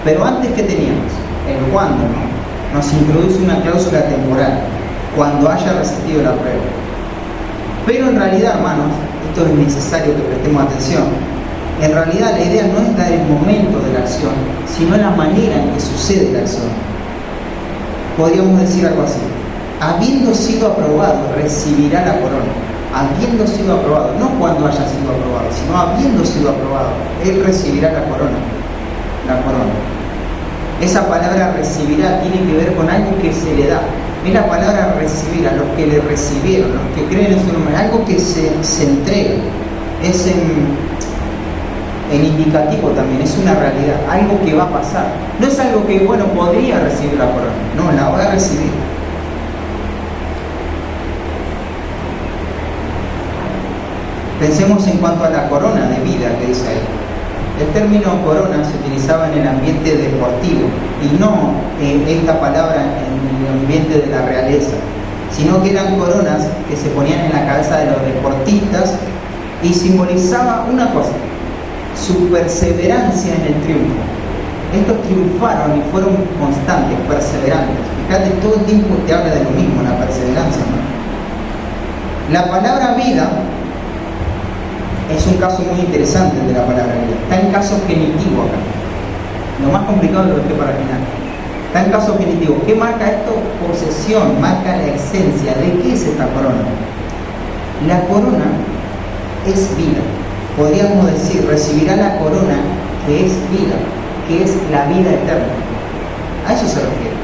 Pero antes, ¿qué teníamos? El cuándo, ¿no? Nos introduce una cláusula temporal, cuando haya resistido la prueba. Pero en realidad, hermanos, esto es necesario que prestemos atención. En realidad la idea no es dar el momento de la acción, sino la manera en que sucede la acción. Podríamos decir algo así: habiendo sido aprobado, recibirá la corona. habiendo sido aprobado, no cuando haya sido aprobado, sino habiendo sido aprobado, él recibirá la corona. La corona. Esa palabra recibirá tiene que ver con algo que se le da. Es la palabra recibir a los que le recibieron, los que creen en su nombre, algo que se entrega. Es en indicativo también, es una realidad, algo que va a pasar. No es algo que, bueno, podría recibir la corona, no, la va a recibir. Pensemos en cuanto a la corona de vida que dice ahí. El término corona se utilizaba en el ambiente deportivo y no esta palabra en el ambiente de la realeza, sino que eran coronas que se ponían en la cabeza de los deportistas y simbolizaba una cosa: su perseverancia en el triunfo. Estos triunfaron y fueron constantes, perseverantes. Fíjate, todo el tiempo te habla de lo mismo, la perseverancia, ¿no? La palabra vida es un caso muy interesante de la palabra vida. Está en caso genitivo acá. Lo más complicado lo dejé para el final. Está en caso genitivo. ¿Qué marca esto? Posesión, marca la esencia. ¿De qué es esta corona? La corona es vida. Podríamos decir, recibirá la corona que es vida, que es la vida eterna. A eso se refiere.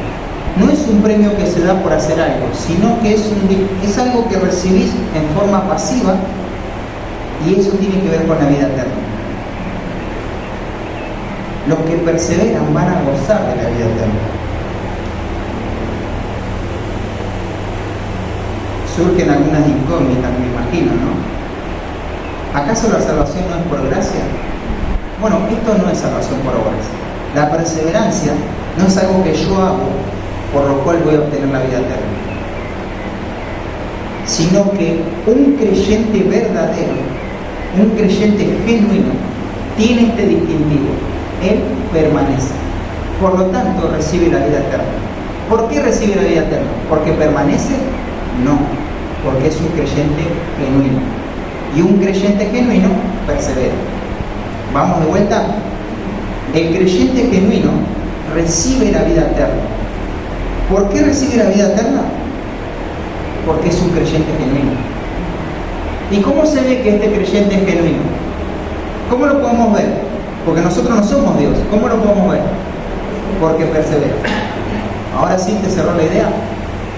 No es un premio que se da por hacer algo, sino que es algo que recibís en forma pasiva, y eso tiene que ver con la vida eterna. Los que perseveran van a gozar de la vida eterna. Surgen algunas incógnitas, me imagino, ¿no? ¿Acaso la salvación no es por gracia? Bueno, esto no es salvación por obras. La perseverancia no es algo que yo hago por lo cual voy a obtener la vida eterna, sino que un creyente verdadero, un creyente genuino, tiene este distintivo: él permanece. Por lo tanto, recibe la vida eterna. ¿Por qué recibe la vida eterna? ¿Porque permanece? No, porque es un creyente genuino. Y un creyente genuino persevera. Vamos de vuelta. El creyente genuino recibe la vida eterna. ¿Por qué recibe la vida eterna? Porque es un creyente genuino. ¿Y cómo se ve que este creyente es genuino? ¿Cómo lo podemos ver? Porque nosotros no somos Dios. ¿Cómo lo podemos ver? Porque persevera. Ahora sí te cerró la idea.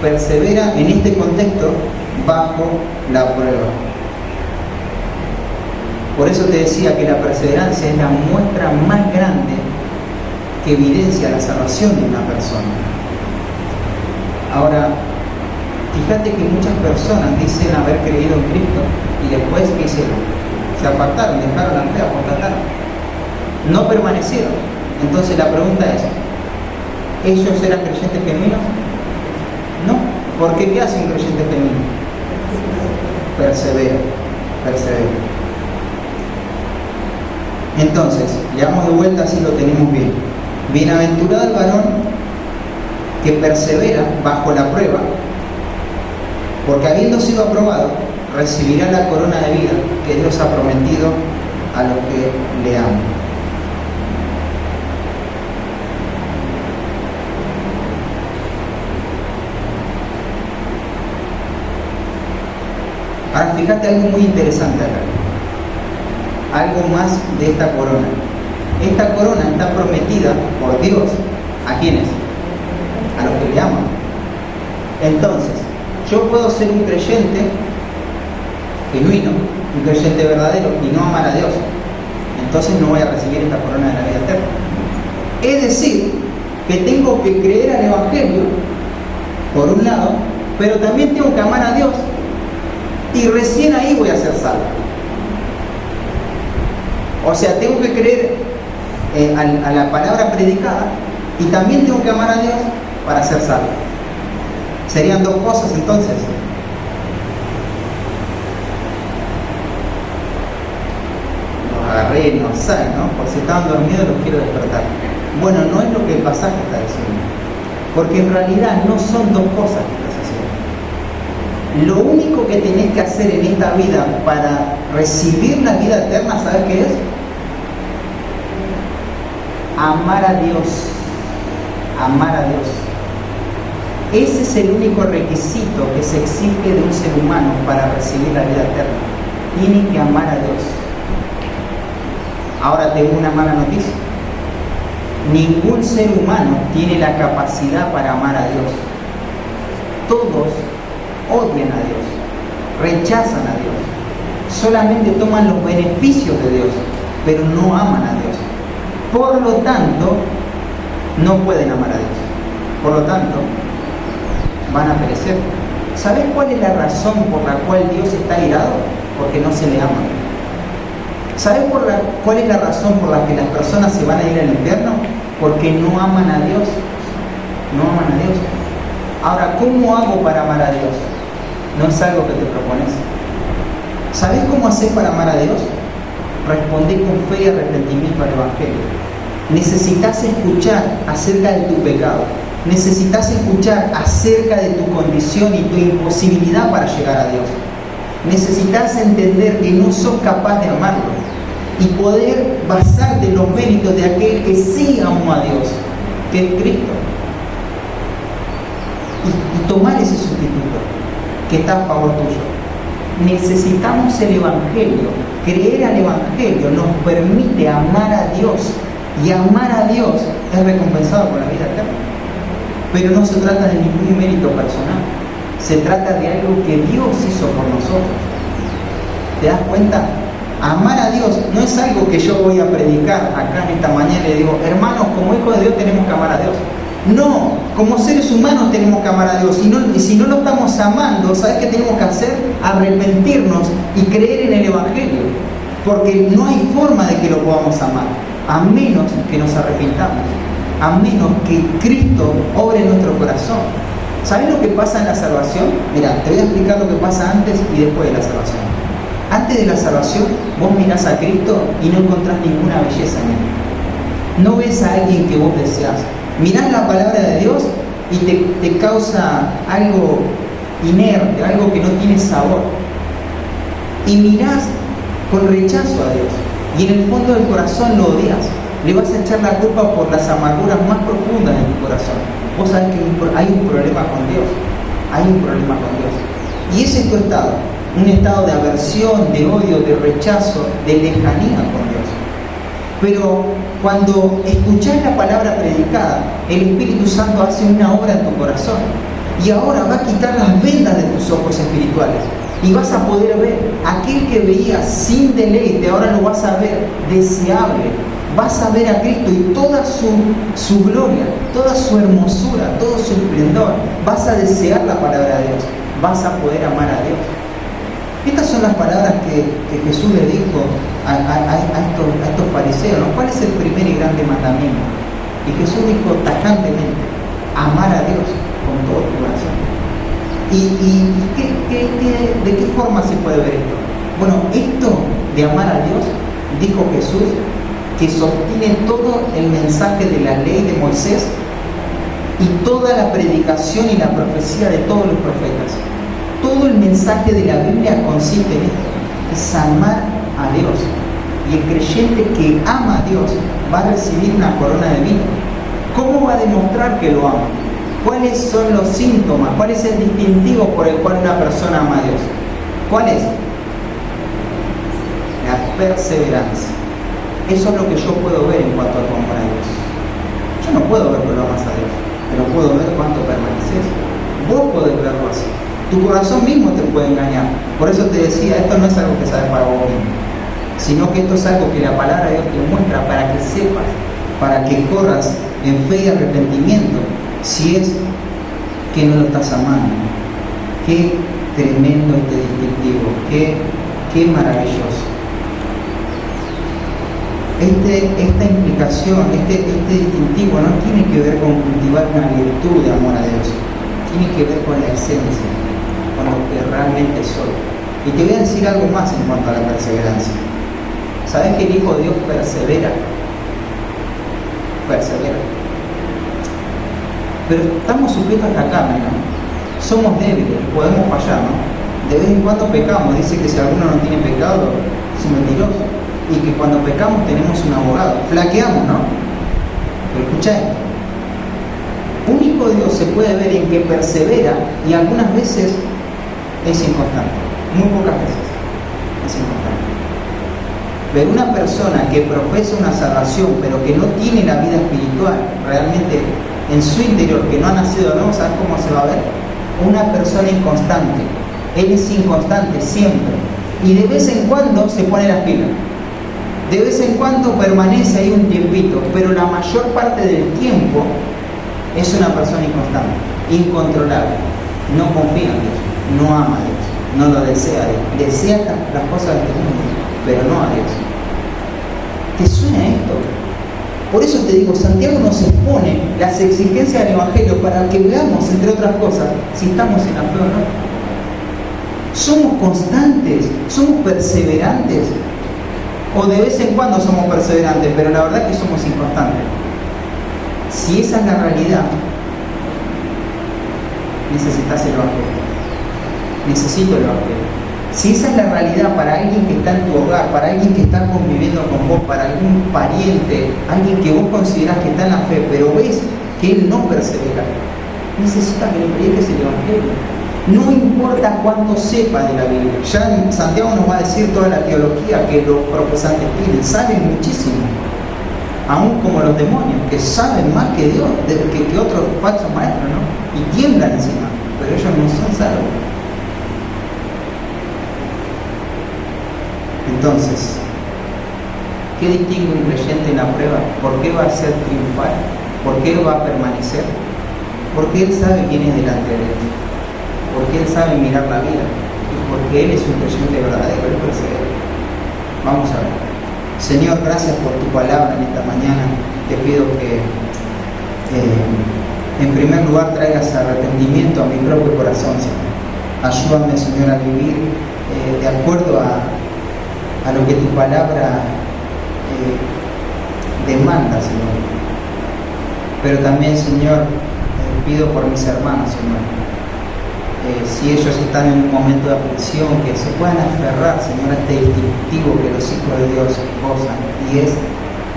Persevera en este contexto bajo la prueba. Por eso te decía que la perseverancia es la muestra más grande que evidencia la salvación de una persona. Ahora, fíjate que muchas personas dicen haber creído en Cristo y después, ¿qué hicieron? Se apartaron, dejaron la fe, apostataron. No permanecieron. Entonces la pregunta es, ¿ellos eran creyentes genuinos? No. ¿Por qué? ¿Qué hace un creyente genuino? Persevera, persevera. Entonces, llevamos de vuelta, así lo tenemos bien. Bienaventurado el varón que persevera bajo la prueba, porque habiendo sido aprobado, recibirá la corona de vida que Dios ha prometido a los que le aman. Ahora fíjate algo muy interesante acá. Algo más de esta corona. Esta corona está prometida por Dios. ¿A quiénes? A los que le aman. Entonces, yo puedo ser un creyente genuino, un creyente verdadero y no amar a Dios. Entonces no voy a recibir esta corona de la vida eterna. Es decir, que tengo que creer al Evangelio, por un lado, pero también tengo que amar a Dios y recién ahí voy a ser salvo. O sea, tengo que creer a la palabra predicada y también tengo que amar a Dios para ser salvo. Serían dos cosas entonces. Los agarré, no saben, ¿no? Por si estaban dormidos los quiero despertar. Bueno, no es lo que el pasaje está diciendo. Porque en realidad no son dos cosas que estás haciendo. Lo único que tenés que hacer en esta vida para recibir la vida eterna, ¿sabes qué es? Amar a Dios. Amar a Dios. Ese es el único requisito que se exige de un ser humano para recibir la vida eterna. Tiene que amar a Dios. Ahora tengo una mala noticia. Ningún ser humano tiene la capacidad para amar a Dios. Todos odian a Dios, rechazan a Dios, solamente toman los beneficios de Dios, pero no aman a Dios. Por lo tanto, no pueden amar a Dios. Por lo tanto, van a perecer. ¿Sabes cuál es la razón por la cual Dios está irado? Porque no se le ama. ¿Sabes cuál es la razón por la que las personas se van a ir al infierno? Porque no aman a Dios. No aman a Dios. Ahora, ¿cómo hago para amar a Dios? No es algo que te propones. ¿Sabes cómo hacer para amar a Dios? Responder con fe y arrepentimiento al Evangelio. Necesitas escuchar acerca de tu pecado. Necesitas escuchar acerca de tu condición y tu imposibilidad para llegar a Dios. Necesitas entender que no sos capaz de amarlo y poder basarte en los méritos de aquel que sí amó a Dios, que es Cristo. Y tomar ese sustituto que está a favor tuyo. Necesitamos el Evangelio. Creer al Evangelio nos permite amar a Dios, y amar a Dios es recompensado con la vida eterna. Pero no se trata de ningún mérito personal, se trata de algo que Dios hizo por nosotros. ¿Te das cuenta? Amar a Dios no es algo que yo voy a predicar acá en esta mañana y le digo, hermanos, como hijos de Dios tenemos que amar a Dios. No, como seres humanos tenemos que amar a Dios. Y si no lo estamos amando, ¿sabes qué tenemos que hacer? Arrepentirnos y creer en el Evangelio. Porque no hay forma de que lo podamos amar, a menos que nos arrepintamos, a menos que Cristo obre en nuestro corazón. ¿Sabes lo que pasa en la salvación? Mira, te voy a explicar lo que pasa antes y después de la salvación. Antes de la salvación, vos mirás a Cristo y no encontrás ninguna belleza en Él. No ves a alguien que vos deseas. Mirás la palabra de Dios y te causa algo inerte, algo que no tiene sabor. Y mirás con rechazo a Dios. Y en el fondo del corazón lo odias. Le vas a echar la culpa por las amarguras más profundas de tu corazón. Vos sabés que hay un problema con Dios. Hay un problema con Dios. Y ese es tu estado. Un estado de aversión, de odio, de rechazo, de lejanía con Dios. Pero cuando escuchás la palabra predicada, el Espíritu Santo hace una obra en tu corazón. Y ahora va a quitar las vendas de tus ojos espirituales. Y vas a poder ver aquel que veías sin deleite, ahora lo vas a ver deseable. Vas a ver a Cristo y toda su gloria, toda su hermosura, todo su esplendor. Vas a desear la palabra de Dios. Vas a poder amar a Dios. Estas son las palabras que Jesús le dijo a estos fariseos, ¿no? ¿Cuál es el primer y grande mandamiento? Y Jesús dijo tajantemente, amar a Dios con todo tu corazón. ¿De qué forma se puede ver esto? Bueno, esto de amar a Dios, dijo Jesús, que sostiene todo el mensaje de la ley de Moisés y toda la predicación y la profecía de todos los profetas. Todo el mensaje de la Biblia consiste en esto, es amar a Dios. Y el creyente que ama a Dios va a recibir una corona de vida. ¿Cómo va a demostrar que lo ama? ¿Cuáles son los síntomas? ¿Cuál es el distintivo por el cual una persona ama a Dios? ¿Cuál es? La perseverancia. Eso es lo que yo puedo ver en cuanto a tu amor a Dios. Yo no puedo ver que lo amas a Dios, pero puedo ver cuánto permaneces. Vos podés verlo así. Tu corazón mismo te puede engañar. Por eso te decía, esto no es algo que sabes para vos mismo, sino que esto es algo que la palabra de Dios te muestra para que sepas, para que corras en fe y arrepentimiento, si es que no lo estás amando. Qué tremendo este distintivo, qué maravilloso. Esta implicación, este distintivo no tiene que ver con cultivar una virtud de amor a Dios, tiene que ver con la esencia, con lo que realmente soy. Y te voy a decir algo más en cuanto a la perseverancia. ¿Sabes que el Hijo de Dios persevera? Persevera. Pero estamos sujetos a la carne, ¿no? Somos débiles, podemos fallar, ¿no? De vez en cuando pecamos. Dice que si alguno no tiene pecado, es un mentiroso. Y que cuando pecamos tenemos un abogado. Flaqueamos, ¿no? Pero escuchá, Un hijo de Dios se puede ver en que persevera y algunas veces es inconstante, muy pocas veces es inconstante. Pero una persona que profesa una salvación pero que no tiene la vida espiritual realmente en su interior, que no ha nacido de nuevo, ¿sabes cómo se va a ver? Una persona inconstante. Él es inconstante siempre y de vez en cuando se pone las pilas. De vez en cuando permanece ahí un tiempito, pero la mayor parte del tiempo es una persona inconstante, incontrolable. No confía en Dios, no ama a Dios, no lo desea a Dios. Desea las cosas de este mundo, pero no a Dios. ¿Te suena esto? Por eso te digo, Santiago nos expone las exigencias del Evangelio para que veamos, entre otras cosas, si estamos en la fe o no. ¿Somos constantes? ¿Somos perseverantes? O de vez en cuando somos perseverantes, pero la verdad es que somos inconstantes. Si esa es la realidad, necesitas el Evangelio. Necesito el Evangelio. Si esa es la realidad para alguien que está en tu hogar, para alguien que está conviviendo con vos, para algún pariente, alguien que vos considerás que está en la fe, pero ves que él no persevera, necesitas que le prediques el Evangelio. No importa cuánto sepa de la Biblia. Ya Santiago nos va a decir toda la teología que los profesantes tienen. Saben muchísimo. Aún como los demonios, que saben más que Dios, que otros falsos maestros, ¿no? Y tiemblan encima. Pero ellos no son salvos. Entonces, ¿qué distingue un creyente en la prueba? ¿Por qué va a ser triunfal? ¿Por qué va a permanecer? Porque él sabe quién es delante de él. Porque él sabe mirar la vida y porque él es un creyente verdadero, él persevera. Vamos a ver. Señor, gracias por tu palabra en esta mañana. Te pido que en primer lugar traigas arrepentimiento a mi propio corazón, Señor. Ayúdame, Señor, a vivir de acuerdo a lo que tu palabra demanda, Señor. Pero también, Señor, pido por mis hermanos, Señor. Si ellos están en un momento de aflicción, que se puedan aferrar, Señor, a este distintivo que los hijos de Dios gozan, y es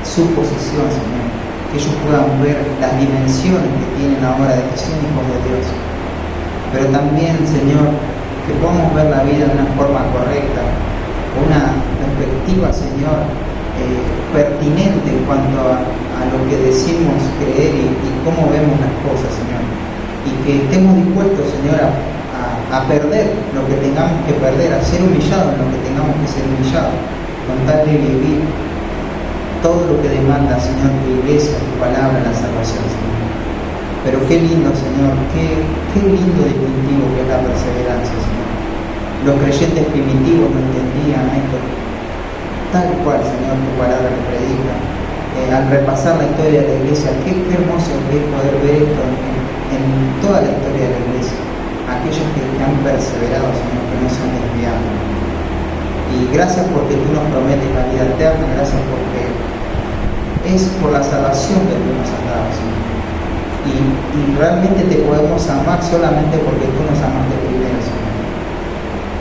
su posición, Señor. Que ellos puedan ver las dimensiones que tienen ahora de que son hijos de Dios. Pero también, Señor, que podamos ver la vida de una forma correcta, una perspectiva, Señor, pertinente en cuanto a lo que decimos creer y cómo vemos las cosas, Señor. Y que estemos dispuestos, Señor, a perder lo que tengamos que perder, a ser humillados en lo que tengamos que ser humillados, con tal de vivir todo lo que demanda, Señor, tu iglesia, tu palabra, la salvación, Señor. Pero qué lindo, Señor, qué lindo distintivo que es la perseverancia, Señor. Los creyentes primitivos no entendían esto, tal cual, Señor, tu palabra lo predica. Al repasar la historia de la iglesia, qué hermoso es poder ver esto en toda la historia de la iglesia. Aquellos que han perseverado, Señor, que no se han desviado. Y gracias porque tú nos prometes la vida eterna, gracias porque es por la salvación que tú nos has dado, Señor. Y realmente te podemos amar solamente porque tú nos amaste primero, Señor.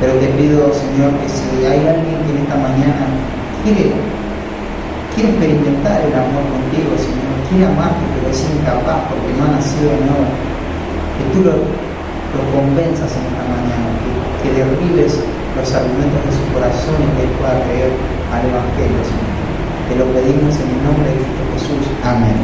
Pero te pido, Señor, que si hay alguien que en esta mañana quiere experimentar el amor contigo, Señor, quiere amarte pero es incapaz porque no ha nacido de nuevo, que tú lo convenzas en esta mañana, que derribes los argumentos de su corazón y que él pueda creer al Evangelio, Señor. Te lo pedimos en el nombre de Cristo Jesús. Amén.